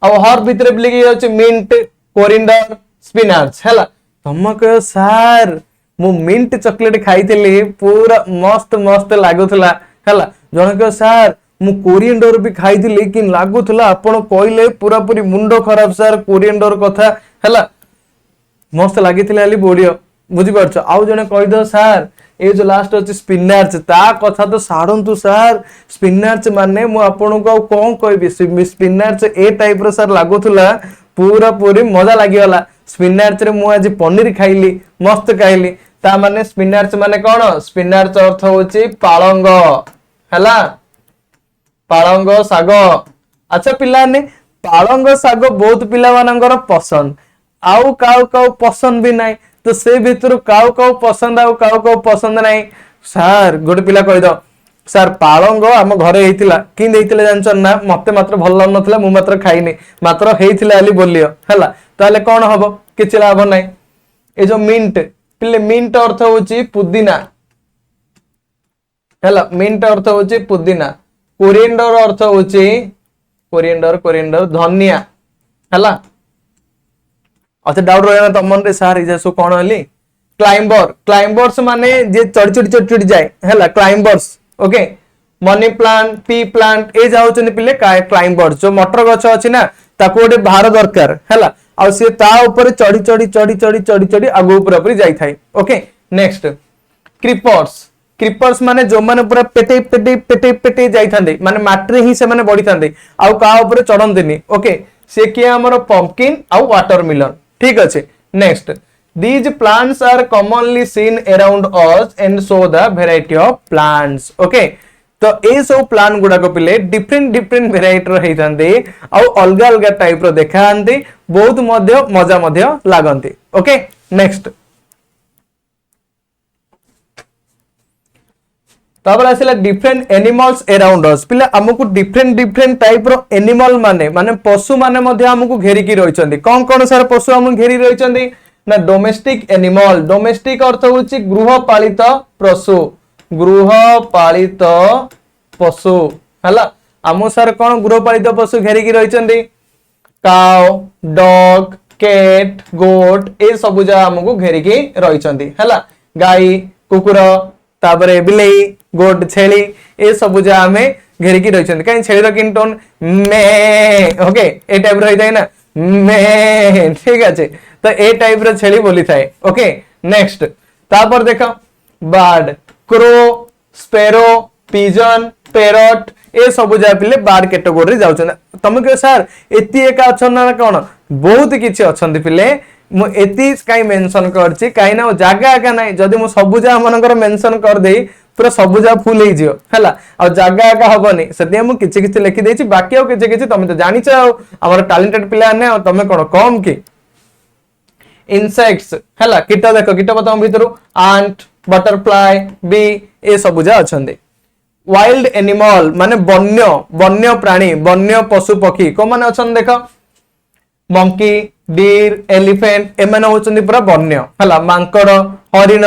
अब हर भितर लिखी जाउची मिंट कोरिएंडर स्पिनाच हैला तुम कह सर मु मिंट चॉकलेट खाइथिली पूरा मस्त मस्त लागुथला हैला जण कह सर मु कोरिएंडर भी खाइथिली कि लागुथला आपण कहले पूरा पूरी मुंडो खराब सर कोरिएंडर कथा हैला मस्त लागिथिला ali बोडियो बुझी परछ आउ जने कहि दो सर ए जो लास्ट अछि स्पिनाच ता कथा तो साडंतु सर स्पिनाच माने मु आपन को कोन कहबी स्पिनाच ए टाइप रो सर लागुथला पूरा पूरी मजा लागिवला स्पिनाच रे मु आज पनीर खाइली मस्त खाइली ता माने स्पिनाच माने कोन स्पिनाच अर्थ होची पालंग हैला पालंग साग अच्छा पिला ने पालंग साग बहुत पिला मानकर पसंद आउ काउ काउ पसंद भी नहीं तो से भीतर काउ काउ पसंद आउ काउ काउ पसंद नहीं सर गोटे पिला कहि दो सर पालंग आम घरे हेतिला कि देइतिले जानछन ना मते मात्र भल लाग नथला मु मात्र खाइनी मात्र हेतिला आली बोलियो हैला ताले कोन हबो किछ लाभ नाही ए जो मिंट पिले मिंट अर्थ होची पुदीना हैला मिंट अर्थ होची पुदीना कोरिएंडर अर्थ होची कोरिएंडर धनिया हैला अच्छा डाउट रहना तो मन रे सर इजा सो कोन हली क्लाइंबर्स माने जे चढ़ चढ़ जाए हैला climbers okay money plant pea plant ए जाउचनी पिले क्लाइंबर्स जो मटर गछ अछि ना ताको ओडे भार दरकार हैला आ से ता ऊपर चढ़ी आगो ऊपर जाई थाई ओके नेक्स्ट क्रीपर्स माने जो माने पूरा पेटे जाई थांदे माने माटरे ही से माने बढी थांदे आ का ऊपर चढ़ंदिनी ओके से के हमर पंपकिन आ वाटरमेलन ठीक अछि next these plants are commonly seen around us and show the variety of plants okay तो ए सब प्लांट गुडा को पिले डिफरेंट वेराइटी रो हेइतांदे आ अलग अलग टाइप रो देखांती बहुत मजा लागंती ओके नेक्स्ट तबर आसिला डिफरेंट एनिमल्स अराउंड अस पिले हमकु डिफरेंट टाइप रो एनिमल माने पशु माने मध्ये हमकु घेरी की रहिचंदी कोन सर पशु हम घेरी रहिचंदी ना डोमेस्टिक एनिमल डोमेस्टिक अर्थ होची गृहपालित पशु हला आमो सर कोन गृहपालित पशु घेरी की रहिचंदी काउ डॉग कैट गोट ए सब जा हमकु घेरी की रहिचंदी हला गाई कुकुर ताबरे बिलेई गोट छेली ए सब जा हमें घेरी की रहिचंदी काई छेली रो किंटोन मे ओके ए टाइप रहि जाय ना मे ठीक আছে तो ए टाइप रो छेली बोली थाए ओके नेक्स्ट तापर देखो bird crow sparrow pigeon parrot ए सब जा पिले बर्ड कैटेगरी जाउछन तुम के सर एती एका अछन ना कोन बहुत किछि अछंती पिले मु एती काई मेंशन करछि काई ना जागा का नाही जदी मु सब जा मनकर मेंशन कर देई पूरा सब जा फुल हे जियो हैला आ जागा का हबनी सते मु किछि किछि लिखि देछि बाकी आ किछि तमे तो जानि छ हमर टैलेंटेड पिला ने तमे कोन कम की इंसेक्ट्स हैला कीट देखो कीट बताम भितरु आंट बटरफ्लाई बी ए सब जा अछंदे वाइल्ड एनिमल माने वन्य प्राणी वन्य पशु पक्षी को माने अछन देखो मंकी डीर एलिफेंट ए माने होचंदी पूरा वन्य हैला मांकड़ हरिण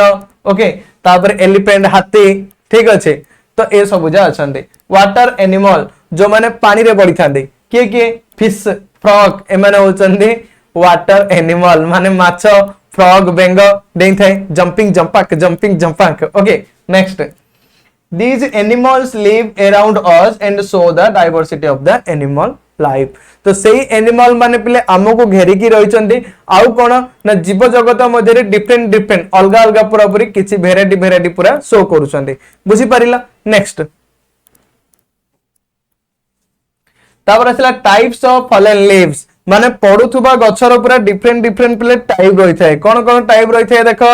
ओके तापर एलिफेंट हाथी ठीक अच्छे तो ए सब जा अछंदे वाटर एनिमल जो माने पानी रे बड़ी थांदे के फिश फ्रॉग ए माने होचंदी वाटर एनिमल माने माछ फ्रॉग बेंग डेई थाए जंपिंग जंपाक okay next these animals live around us and show the diversity of the animal life तो सेही एनिमल माने पिले हमको घेरिकी रहिचंदी आउ कोन ना जीव जगत मध्य डिफरेंट डिफरेंट अलग अलग पूरा पूरी किछि भेराइटी पूरा शो करूचंदी बुझी परिला नेक्स्ट तापर असला टाइप्स ऑफ फॉलन लीव्स माने पडुथुबा गछर पूरा डिफरेंट डिफरेंट पिले टाइप रही थाए कोन कोन टाइप रही थाए देखो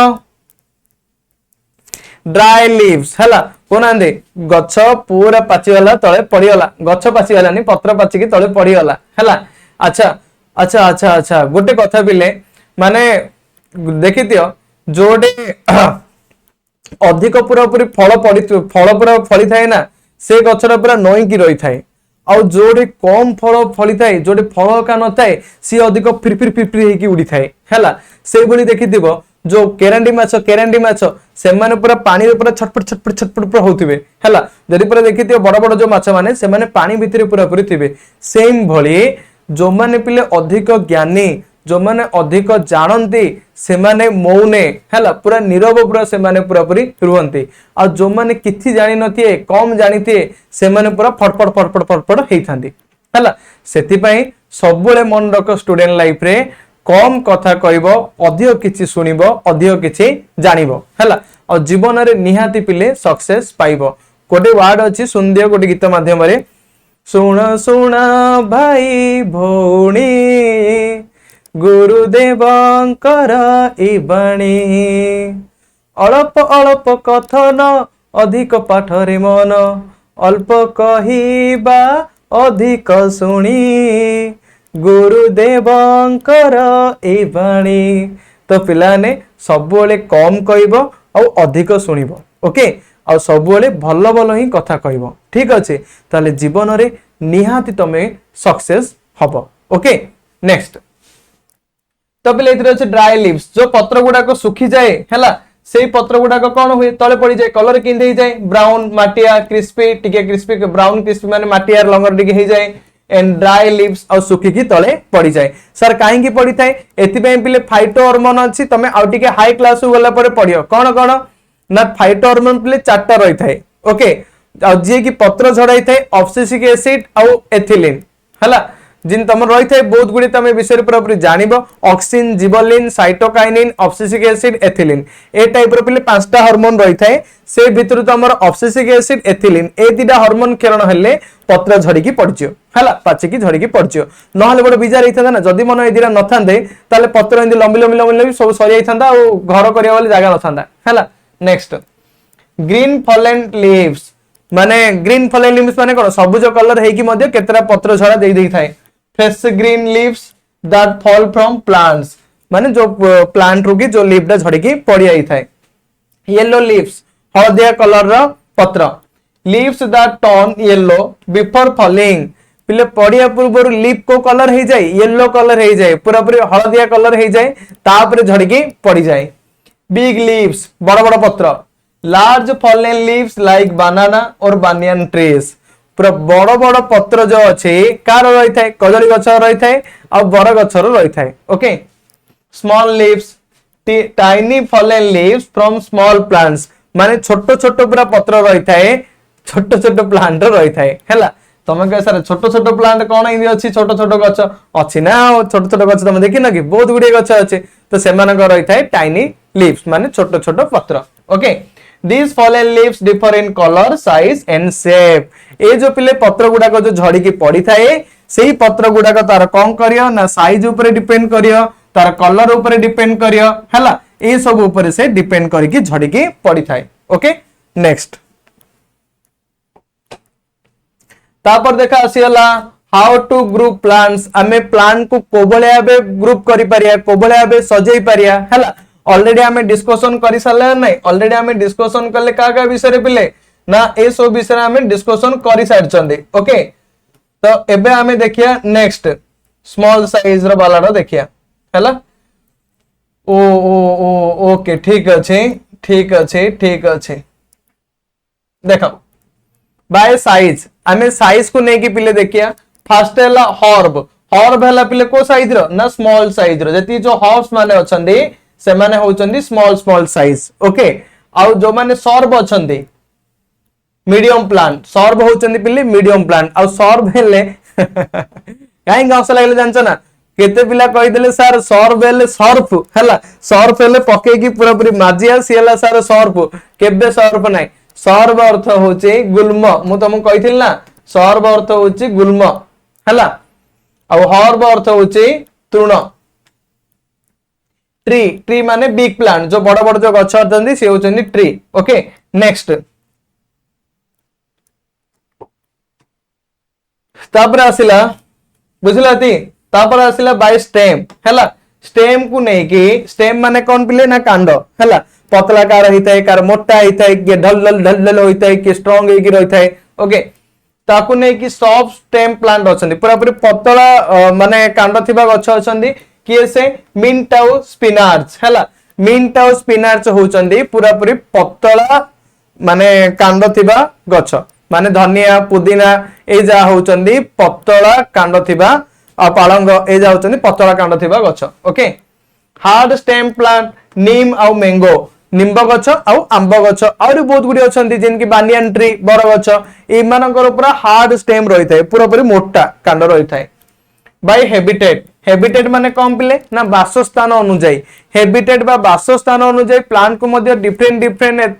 ड्राई लीव्स हला कोनांदे गछ पूरा पाची वाला तळे पड़ी गला गछ पाची वाला नहीं पत्र पाची की तळे पड़ी गला हला अच्छा अच्छा अच्छा अच्छा गोटे कथा पिले माने देखितियो जोडे अधिक पूरा पूरी फल पूरा फली थाए ना से गछर पूरा नई की रही थाए आउ जोडे कम फल फली थाए जोडे फल का न थाए सी अधिक फिरफिर हेकी उड़ी थाए हला से बोली देखिथिबो जो केरांडी माछ से माने पूरा पानी रे पूरा छटपट पूरा होथिबे हला जदि पूरा देखिथिबो बड़ बड़ जो माछ माने से माने पानी भितरे पूरा पूरी थिबे सेम भली जो माने पिले अधिक ज्ञानी जो माने अधिक जानती से माने मौने हला पूरा नीरव पूरा से माने पूरा पूरी रुहंती आ जो माने किछि जानि नथिए कम जानिथिए से माने पूरा फटफट हेई थांती हला सेति पई सबले मन रख स्टूडेंट लाइफ रे कम कथा कहबो अधिक किछि सुनिबो अधिक किछि जानिबो हला और जीवन रे निहाती पिले सक्सेस पाइबो कोटे वर्ड अछि सुंदियो कोटे गीत माध्यम रे सुण सुण भाई भौणी गुरुदेवंकर ई बाणी अल्प अल्प कथन अधिक पाठ रे मन अल्प कहिबा अधिक सुनी गुरुदेवंकर ए बाणी तो पिलाने सबुले कम कहबो और अधिक सुनिबो ओके और सबुले भल भल ही कथा कहबो ठीक अछि ताले जीवन रे निहाती तमे सक्सेस हबो ओके नेक्स्ट तो पिले इधर अछि ड्राई लीव्स जो पत्र गुडा को सुखी जाए हला सेही पत्र गुडा को कोन हुए तळे पड़ी जाए कलर किंदे ही जाए ब्राउन माटिया क्रिस्पी ब्राउन क्रिस्पी माने माटिया लंगर टिके ही जाए एंड ड्राई लीव्स और सुखी की तले पड़ी जाए सर काहे की पड़ी थाए एथिबे पिले फाइटो हार्मोन अछि तमे आउ टिके हाई क्लास हो गला परे पड़ियो कोन कोन ना फाइटो हार्मोन पिले चारटा रही थाए ओके आ जे की पत्र झड़ाई थाए ऑब्सेसिक एसिड और एथिलीन हला जिन तम रही थाए बहुत गुडी तमे विषय पूरा पूरी जानिबो auxin gibberellin cytokinin abscisic acid ethylene ए टाइप रो पिले पांचटा हार्मोन रही थाए से भितर तमर ऑब्सेसिक एसिड एथिलीन ए दिडा हार्मोन खेरण हेले पत्र झड़ी की पड़जियो हला पाची की झड़ी की पड़जियो नहले बड बिजार रही ना जदी मन ए दिडा न थांदे ताले पत्र एंदी लंबी लंबी लंबी सब सरी जाई थांदा और घर करिया वाली जगह न थांदा हला नेक्स्ट ग्रीन फॉलेंट लीव्स माने ग्रीन फॉलेंट लीव्स माने कोन सबुज कलर हेकी मध्ये केतरा पत्र झड़ा देई देई थाए fresh green leaves that fall from plants माने जो प्लांट रुकी जो लीफ डा झड़ी की पड़ी आई थाए येलो लीव्स हळदिया कलर रो पत्र leaves that turn yellow before falling पिले पड़िया पूर्व लीफ को कलर हो जाए येलो कलर हो जाए पूरा पूरी हळदिया कलर हो जाए तापर झड़ी की पड़ी जाए बिग लीव्स बड़ बड़ पत्र लार्ज फॉलेन लीव्स लाइक बनाना और बानियन ट्रीज पूरा बड़ बड़ पत्र जो अच्छे कार रही थाए कदली गछ रही थाए और बर गछर रही थाए okay small leaves tiny fallen leaves from small plants माने छोट छोट पूरा पत्र रही थाए छोट छोट प्लांट रही थाए हैला तमे कह सर छोट छोट प्लांट कोन इ अछि छोट छोट गछ अछि ना छोट छोट गछ तमे देखि न कि बहुत गुडी गछ अछि तो सेमान को रही थाए टाइनी लीव्स माने छोट छोट पत्र okay These fallen leaves differ in color, size and shape. ए जो पिले पत्र गुडा को जो झड़ी की पड़ी थाए सेही पत्र गुडा को तार कौन करियो ना साइज ऊपर डिपेंड करियो तार कलर ऊपर डिपेंड करियो हैला ए सब ऊपर से डिपेंड करी की झड़ी की पड़ी थाए ओके नेक्स्ट तापर देखा आसीला हाउ टू ग्रुप प्लांट्स आमे प्लांट को कोबळे आबे ग्रुप करि परिया कोबळे आबे सजेई परिया हैला ऑलरेडी हमें डिस्कशन करि साले नै ऑलरेडी हमें डिस्कशन करले का विषय रे पिले ना ए सब विषय रे हमें डिस्कशन करि सारचंदे ओके तो एबे हमें देखिया नेक्स्ट स्मॉल साइज रो वाला रो देखिया हैला ओ ओ ओ ओके ठीक अछि देखो बाय साइज हमें साइज को नै कि पिले देखिया फर्स्ट हैला हर्ब हैला पिले को साइज रो ना स्मॉल साइज रो जति जो हर्ब्स माने अछंदी से माने होचंदी स्मॉल साइज ओके आउ जो माने सर्ब अछंदी मीडियम प्लांट सर्ब होचंदी पिले मीडियम प्लांट आउ सर्ब हेले कहीं हस लगे जान ना केते पिला कहीदेले सर सर्फ हेले सर्फ है सर्फ हेले पकईकी पूरा पूरी माजिया सी है सर सर्फ केबे सर्फ ना सर्फ अर्थ हूँ गुल्म मु तुमको कही ना सर्फ अर्थ हूँ गुल्म है हर्ब अर्थ हूँ तृण ट्री ट्री माने बिग प्लांट जो बड़ बड़ जो गछ अछंती से होचंदी ट्री ओके नेक्स्ट तापर आसिला बुझलाती तापर आसिला बाय स्टेम हैला स्टेम को नहीं कि स्टेम माने कौन पिले ना कांड हैला पतला कार होता है कार मोटा होता है कि ढल ढल ढल ढल होता है कि स्ट्रांग होकी रहता है ओके ताकू नहीं कि सॉफ्ट स्टेम प्लांट अछंती पूरा पूरी पतला माने कांड थिबा गछ अछंती किए से मिंट आउ स्पिनाच हैला मिंट आउ स्पिनाच होचंदी पूरा पूरी पतला माने कांड थिबा गछ माने धनिया पुदीना ए जा होचंदी पतला कांड थिबा आ पालंग ए जा होचंदी पतला कांड थिबा गछ ओके हार्ड स्टेम प्लांट नीम आउ मैंगो निंब गछ आउ आंब गछ और बहुत गुडी अछंती जेन कि बानियन ट्री बर गछ ए मानकर पूरा हार्ड स्टेम रही थाए पूरा पूरी मोटा कांड रही थाए बाय हैबिटेट हैबिटेट माने कौन पिले ना वासस्थान अनुଯାयी हैबिटेट बा वासस्थान अनुଯାयी प्लांट को मध्य डिफरेंट डिफरेंट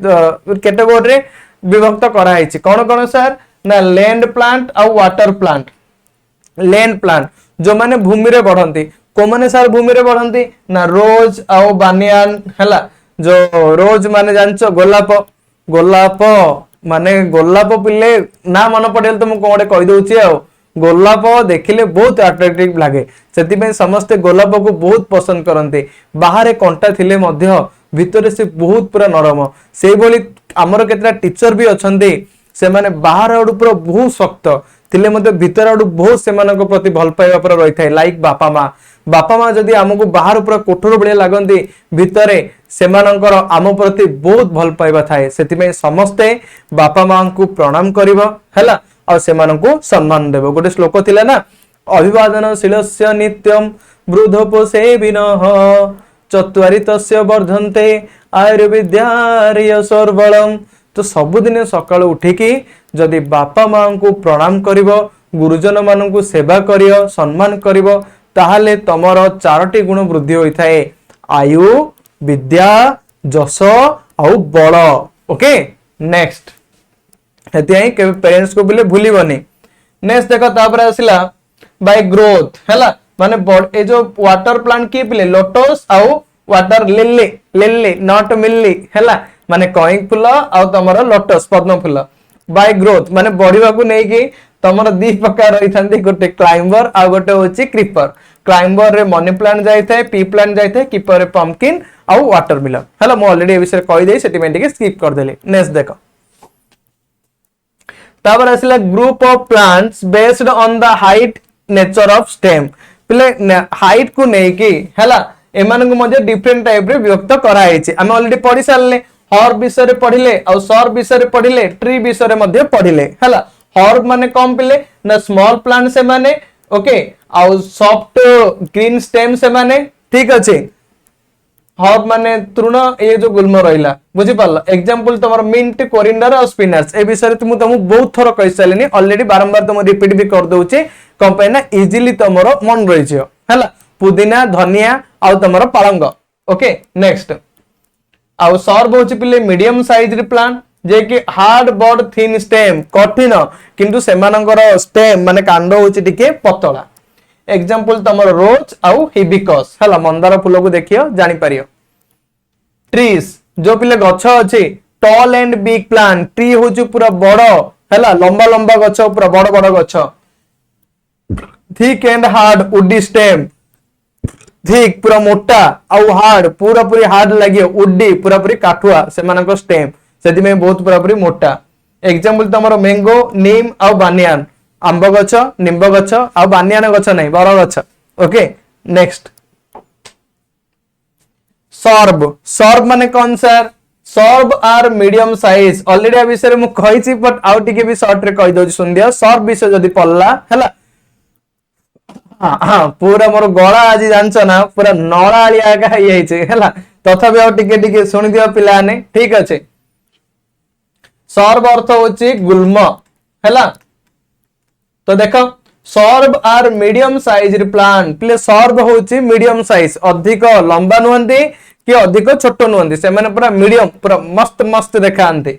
कैटेगरी रे विभक्त करा हैछि कोन कोन सर ना लैंड प्लांट और वाटर प्लांट लैंड प्लांट जो माने भूमि रे बढ़ंती को माने सर भूमि रे बढ़ंती ना रोज और बानियान हैला जो रोज माने जानचो गोलाप गोलाप माने गोलाप पिले ना मन पड़ेल तो मु कोडे कहि दउछि आ गोलाप देखिले बहुत अट्रैक्टिव लगे से समस्ते गोलाप को बहुत पसंद करते बाहर कंटा थिले मध्य भितर से बहुत पूरा नरम से बोली आमर केतरा टीचर भी अछंती से माने बाहर आडू पूरा बहुत शक्त थिले मध्य भीतर आडू बहुत से मानको प्रति भल पाइबा पर रही थाए लाइक बापा माँ जदि आमको बाहर पूरा कोठर बड़े लगती भितरे से मानकर आम प्रति बहुत भल पाइबा थाए से समस्ते बापा माँ को प्रणाम करिवो हैला और से माननको सम्मान देबो गोटे श्लोक थिला ना अभिवादन शीलस्य नित्यम वृद्धोपसेविनः चत्वारि तस्य वर्धन्ते आयुर्विद्यार्य सर्वलम तो सबुदिन सकाळ उठिकी जदि बापा माँ को प्रणाम करिवो गुरुजन माननको सेवा करियो सम्मान करिवो ताहाले तमर 4टी गुण वृद्धि होइथाए आयु विद्या जस और बल ओके नेक्स्ट हेतियाई के पेरेंट्स को बोले भूलिबनी नेक्स्ट देखो तापर आसिला बाय ग्रोथ हैला माने ए जो वाटर प्लांट की पिले लोटस आउ वाटर लिली लिली नॉट मिल्ली हैला माने कॉइंग फुल आउ तमरो लोटस पद्म फुल बाय ग्रोथ माने बढ़िबा को नै कि तमरो दी प्रकार रही थांती गोटे क्लाइंबर आ गोटे होची क्रीपर क्लाइंबर रे मनी प्लांट जाय थाए पी प्लांट जाय थाए कीपर रे पंपकिन आउ वाटरमेलन हैला मो ऑलरेडी ए विषय कहि देई सेटि में टिके स्किप कर देली नेक्स्ट देखो तापर आसिला group of plants based on the height nature of stem पिले हाइट को नै कि हैला एमान को मजे डिफरेंट टाइप रे विभक्त करा हैछि हम ऑलरेडी पढि सारले हर्ब विषय रे पढिले और सर्ब विषय रे पढिले ट्री विषय रे मध्य पढिले हैला हर्ब माने कम पिले ना स्मॉल प्लांट से माने ओके और सॉफ्ट ग्रीन स्टेम से माने ठीक अछि हर्ब माने तृण ये जो गुल्म रहिला बुझि पारला एग्जांपल तमर मिंट कोरिएंडर और स्पिनच ए विषय तुम बहुत थोर कहि सालेनी ऑलरेडी बारंबार तुम रिपीट भी कर दोउची कंपनी ना इजीली तमरो मन रहि जियो हैला पुदीना धनिया आ तमरो पालंग ओके नेक्स्ट आ सर्ब होची पिले मीडियम साइज रे प्लांट जे कि हार्ड बॉड थिन स्टेम कठिन किंतु सेमानकर स्टेम माने कांड होची टिके पतला एग्जांपल तमरो रोज आउ हिबिस्कस हला मंदार फूल को देखियो जानि पारियो ट्रीज जो पिले गछ अछि tall and big plant tree होची पूरा बड़ हला लंबा लंबा गछ पूरा बड़ बड़ गछ thick and hard woody stem thick पूरा मोटा आउ हार्ड पूरा पूरी हार्ड लागियो वुडी पूरा पूरी काठुआ से मानको स्टेम सेति में बहुत पूरा पूरी मोटा एग्जांपल तमरो मैंगो नीम आउ बानियान आंब गछ निंब गछ आ बानियान गछ नहीं बर गछ ओके नेक्स्ट सर्ब सर्ब माने कौन sir shrub are medium size already आ विषय मु कहिछि बट आउ टिके भी शॉर्ट रे कहि दोछि सुन दियो सर्ब विषय जदी पल्ला हैला हां पूरा मोर गळा आज जानछ ना पूरा नळालिया का हे छै हैला तथापि आउ टिके टिके सुनि दियो पिला ने ठीक अछि सर्ब अर्थ होछि गुल्म हैला तो देखो shrub are medium size plant पिले सर्ब होची मीडियम साइज अधिक लंबा नुहंती कि अधिक छोट नुहंती से माने पूरा मीडियम पूरा मस्त मस्त देखांती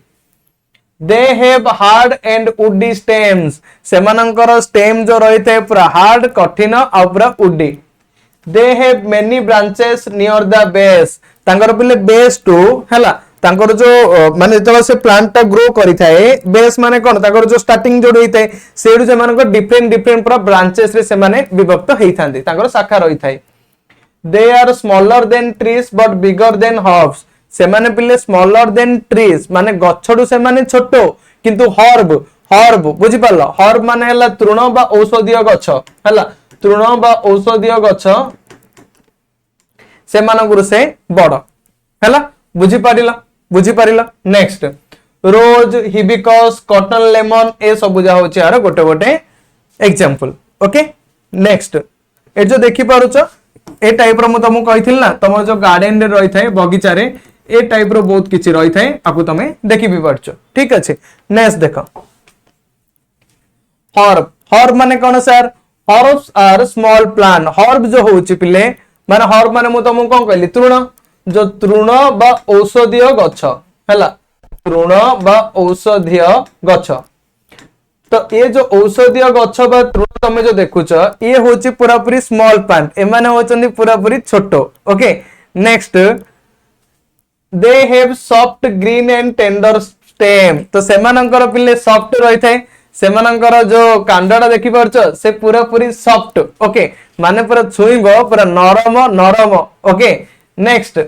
they have hard and woody stems से मानकर स्टेम जो रही थे पूरा हार्ड कठिन आ पूरा woody they have many branches near the base तांकर पिले बेस टू हैला तांकर जो माने जब से प्लांट टा ग्रो करी थाए बेस माने कोन तांकर जो स्टार्टिंग जो रही थे सेडु से मानकर डिफरेंट डिफरेंट पूरा ब्रांचेस रे से माने विभक्त हेई थांदी तांकर शाखा रही थाए they are smaller than trees but bigger than herbs से माने पिले स्मॉलर देन ट्रीज माने गछडु से माने छोटो किंतु हर्ब हर्ब बुझी पारलो हर्ब माने हला तृण बा औषधीय गछ हला तृण बा औषधीय गछ से मानकुर से बड़ हला बुझी पारिला नेक्स्ट रोज हिबिस्कस कॉटन लेमन ए सब जा होची यार गोटे गोटे एग्जांपल ओके नेक्स्ट ए जो देखि पारुछ ए टाइप रो म तुमको कहिथिल ना तुम जो गार्डन रे रही थाए बगीचा रे ए टाइप रो बहुत किछि रही थाए आकु तमे देखि भी पारछ ठीक अछि नेक्स्ट देखो हर्ब हर्ब माने कोन sir herbs are small plant herb जो होची पिले माने हर्ब माने मु तुमको कोन कहली तृण जो तृण बा औषधीय गछ हैला तृण बा औषधीय गछ तो ये जो औषधीय गछ बा तृण तमे जो देखुछ ये होची पूरा पूरी स्मॉल प्लांट ए माने होचंदी पूरा पूरी छोटो okay next they have soft green and tender stem तो सेमानंकर पिले सॉफ्ट रही थाए सेमानंकर जो कांडा देखि परछ से पूरा पूरी सॉफ्ट ओके माने पूरा छुईबो पूरा नरम नरम ओके नेक्स्ट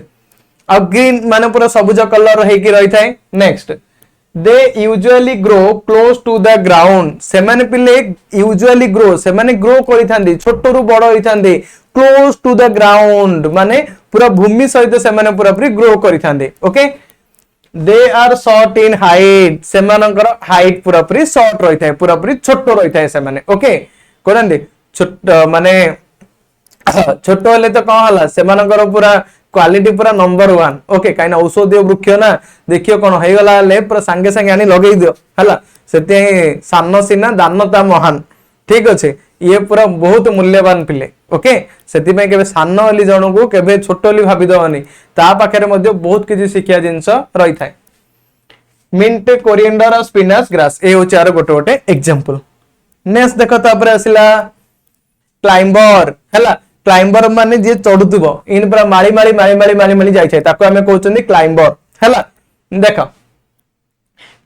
अब ग्रीन माने पूरा सबुज कलर हेकी रही थाए next they usually grow close to the ground से माने पिले यूजुअली ग्रो से माने ग्रो करि थांदी छोट रु बड़ होई थांदी क्लोज टू द ग्राउंड माने पूरा भूमि सहित से माने पूरा पूरी ग्रो करि थांदी okay they are short in height से मानकर हाइट पूरा पूरी शॉर्ट रही थाए पूरा पूरी छोट रही थाए से माने ओके करंदी छोट माने छोट होले तो कौन हला से मानकर पूरा क्वालिटी पूरा नंबर 1 ओके काइना औषधीय वृक्ष ना देखियो कोन होई गला ले पूरा संगे संगे आनी लगेई दियो हला सेते सानो सिना दानता महान ठीक अछि ये पूरा बहुत मूल्यवान पिले ओके सेति में केबे सानो वाली जणो को केबे छोटो वाली भाबी दवनी ता पाखरे मध्ये बहुत किछि शिक्षा जिंस रही थाए मिंट कोरिएंडर और स्पिनाच ग्रास ए हो चार गोटे गोटे एग्जांपल नेक्स्ट देखो तापर आसिला क्लाइंबर हला क्लाइंबर माने जे चढ़ुतबो इन पूरा माली माली माली माली माली माली जाय छै ताको हमें कहउचंदी क्लाइंबर हला देखो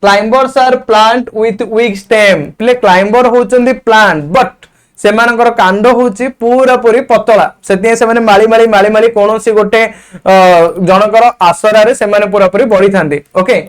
climbers are plant with weak stem प्ले क्लाइंबर होचंदी प्लांट बट से मानकर कांड होची पूरा पूरी पतला सेति से माने माली माली माली माली कोनोसी गोटे जनकर आसरा रे से माने पूरा पूरी बढ़ी थांदी okay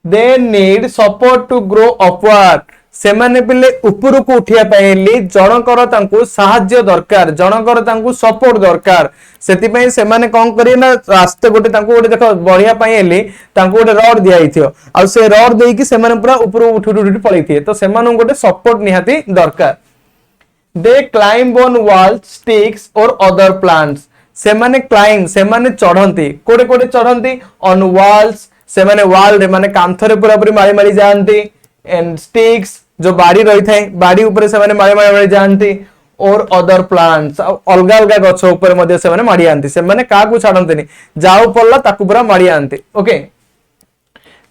they need support to grow upward से माने पिले ऊपर को उठिया पाइली जनकर तांकू सहाय्य दरकार जनकर तांकू सपोर्ट दरकार सेति पई से माने कोन करी ना रास्ते गोटे तांकू गोटे देखो बढ़िया पाइली तांकू गोटे रड दिया हिथियो आ से रड देई कि से माने पूरा ऊपर उठी उठी पळई थिए तो से माने गोटे सपोर्ट निहाती दरकार दे क्लाइंब ऑन वॉल स्टिक्स और अदर प्लांट्स से माने क्लाइंब से माने चढ़ंती कोडे कोडे चढ़ंती ऑन वॉल्स से माने वॉल रे माने कांथरे पूरा पूरी मारी मारी जानती एंड स्टिक्स जो बाड़ी रही थाए बाड़ी ऊपर से माने मारी मारी जानती और अदर प्लांट्स अलगा अलगा गछ ऊपर मध्ये से माने मारी आंती से माने का को छाडंतनी जाऊ पल्ला ताकू पूरा मारी आंती okay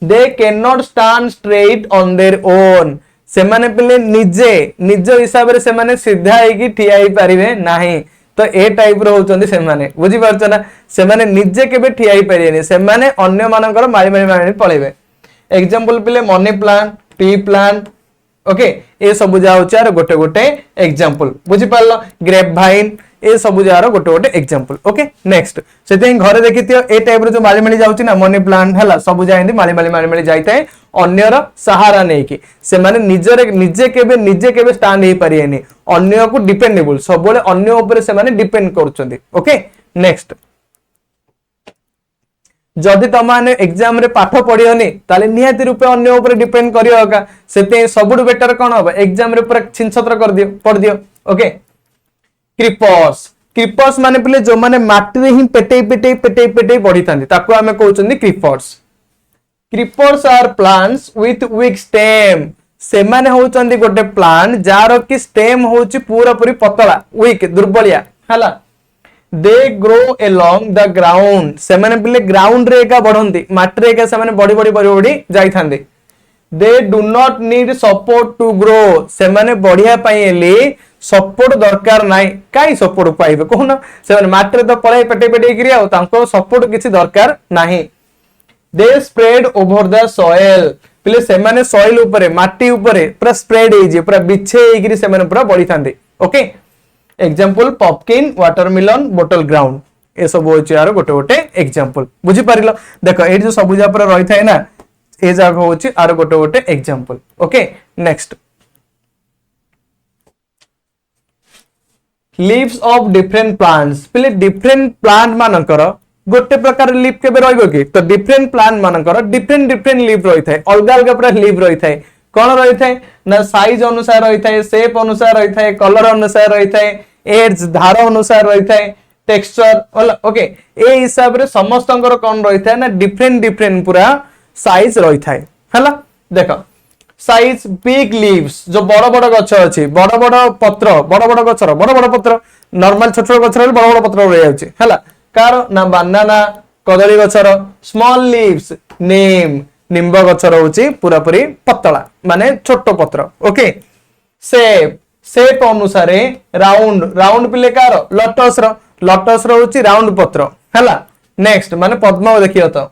they can not stand straight on their own से माने पले निजे निज हिसाब रे से माने सीधा हेकी ठिया ही परिवे नाही तो ए टाइप रो होचंदी से माने बुझी परछ ना से माने निजे केबे ठिया ही परिवेनी से माने अन्य मानकर मारी मारी मारी पळेबे एग्जांपल पले money plant tea plant okay ए सब जाओ चार गोटे गोटे एग्जांपल बुझी पारलो ग्रेप वाइन ए सब जार गोटे गोटे एग्जांपल ओके नेक्स्ट सेते घरे देखितियो ए टाइप रो जो माली माली जाउची ना मनी प्लांट हला सब जाइंदी माली माली माली माली जाइताय अन्यर सहारा नै कि से माने निजे केबे स्टैंड हे परियेनी अन्य को डिपेंडेबल सब बोले अन्य ऊपर से माने डिपेंड करचंदी ओके नेक्स्ट जदि तमाने एग्जाम रे पाठ पढियोनी ताले निहाती रूपे अन्य ऊपर डिपेंड करियो का सेते सबुड बेटर कोन हो एग्जाम रे पूरा छिनछत्र कर दियो पढ दियो ओके क्रीपर्स क्रीपर्स माने पले जो माने माटी रे ही पेटे पढी थांदी ताको हमें कहउचंदी creepers creepers are plants with weak stem से माने होउचंदी गोटे प्लांट जार की स्टेम होउची पूरा पूरी पतला वीक दुर्बलिया हला they grow along the ground से माने बिले ग्राउंड रे का बढ़ंती माटी रे का से माने बड़ी बड़ी बड़ी बड़ी जाई थांदे they do not need support to grow से माने बढ़िया पाई एली सपोर्ट दरकार नाही काई सपोर्ट पाइबे कोन से माने माटी रे तो पळे पेटे पेटे गिरी आ तांको सपोर्ट किछि दरकार नाही they spread over the soil पिले से माने सॉइल ऊपर माटी ऊपर पूरा स्प्रेड हे जे पूरा बिछे गिरी से माने पूरा बढ़ी थांदे okay example pumpkin watermelon bottle gourd ए सब होची यार गोटे गोटे एग्जांपल बुझी परिलो देखो ए जो सबुजा पर रही थाए ना ए जगह होची आर गोटे गोटे example okay next leaves of different plants पिले डिफरेंट प्लांट मानकर गोटे प्रकार लीफ केबे रहइबो कि तो डिफरेंट प्लांट मानकर डिफरेंट डिफरेंट लीफ रही थाए अलग अलग प्रकार लीफ रही थाए कौन रही थाए ना साइज अनुसार रही थाए शेप अनुसार रही थाए कलर अनुसार रही थाए एज धार अनुसार रही थाए टेक्सचर ओके ए हिसाब रे समस्तंकर कौन रही थाए ना डिफरेंट डिफरेंट पूरा साइज रही थाए हला देखो साइज बिग लीव्स जो बड़ बड़ गछ अछि बड़ बड़ पत्र बड़ बड़ गछर बड़ बड़ पत्र नॉर्मल छोट छोट गछर बड़ बड़ पत्र रही जाउछि हला कार ना बनाना कदली गछर स्मॉल लीव्स नीम निम्ब गछर होछि पूरा पूरी पतला माने छोट पत्र ओके शेप शेप अनुसार राउंड राउंड पिले कार लटस रो होछि राउंड पत्र हला नेक्स्ट माने पद्म देखियो तो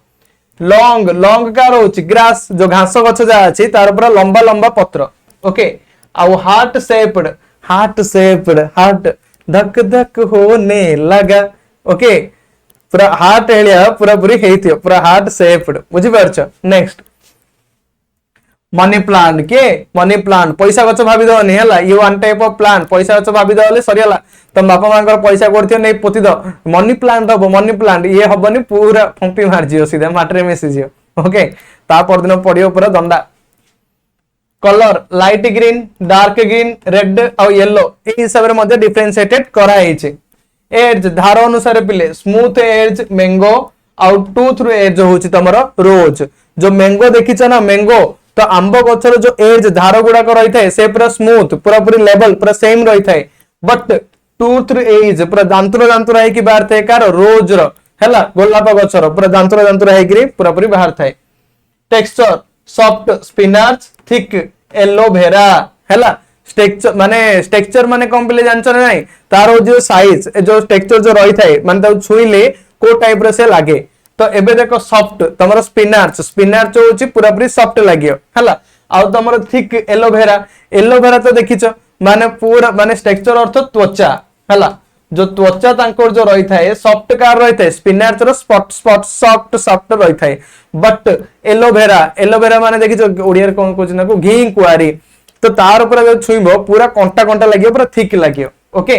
लॉन्ग लॉन्ग कार होछि ग्रास जो घास गछ जा अछि तार पूरा लंबा लंबा पत्र ओके आउ हार्ट शेप्ड हार्ट धक धक होने लगा ओके पूरा हार्ट हेलिया पूरा पूरी हेइथियो पूरा हार्ट शेप्ड बुझि परछ नेक्स्ट मनी प्लांट के मनी प्लांट पैसा गछ भाबी दनी हला you one type of plant पैसा गछ भाबी दले सरियाला तम बापा मांकर पैसा करथियो नै पोती द मनी प्लांट हबो मनी प्लांट ये हबनी पूरा फंपी मार जियो सीधा माटरे मिसि जियो ओके ता पर दिन पडियो पूरा दंडा colour light green dark green red और येलो ए हिसाब रे मध्ये डिफरेंशिएटेड करा हिचे एज धार अनुसार पिले स्मूथ एज मैंगो आउ टूथ एज होची तमरो रोज जो मैंगो देखिछ ना मैंगो तो आंब गछर जो एज धार गुडाक रही थाए से पूरा स्मूथ पूरा पूरी लेवल पूरा सेम रही थाए बट टूथ एज पूरा दांतुर दांतुर है कि बाहर थाए कार रोज रो हैला गोलाप गछर पूरा दांतुर है कि पूरा पूरी बाहर थाए texture soft spinach thick aloe vera हैला टेक्सचर माने कौन पिले जानछ नै तारो जो साइज जो टेक्सचर जो रही थाए माने ता छुईले को टाइप रे से लागे तो एबे देखो सॉफ्ट तमरो स्पिनाच होची पूरा पूरी सॉफ्ट लागियो हला आउ तमरो थिक एलोवेरा तो देखिछ माने पूरा माने टेक्सचर अर्थ त्वचा हला जो त्वचा तांकर जो रही थाए सॉफ्ट कार रही थाए स्पिनाच रो स्पॉट सॉफ्ट रही थाए बट एलोवेरा माने देखिछ ओडिया रे कोन कोछ ना को घी कुआरी तो तार ऊपर जो छुईबो पूरा कंटा कंटा लागियो पूरा थिक लागियो okay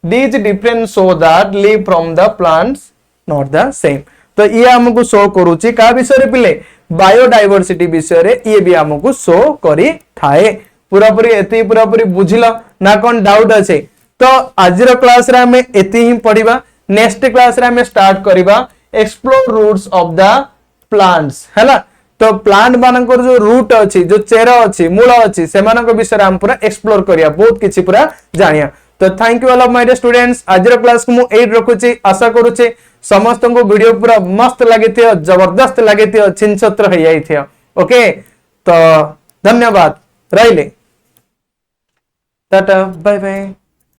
these different show that leave from the plants not the same तो ये हमको शो करूची का विषय रे पिले बायोडायवर्सिटी विषय रे ये भी हमको शो करी थाए पूरा पूरी एती पूरा पूरी बुझिलो ना कोन डाउट अछि तो आज रो क्लास रे हमें एती ही पढिबा नेक्स्ट क्लास रे हमें स्टार्ट करिबा explore roots of the plants हैला तो प्लांट मानकर जो रूट अछि जो चेरा अछि मूल अछि से मानक विषय हम पूरा एक्सप्लोर करिया बहुत किछि पूरा जानिया तो thank you all of my dear students आज रो क्लास को मु 8 रखुची आशा करूची समस्त को वीडियो पूरा मस्त लागिथियो जबरदस्त लागिथियो छिनछत्र हो जाइथियो ओके तो धन्यवाद रहिले टाटा बाय बाय।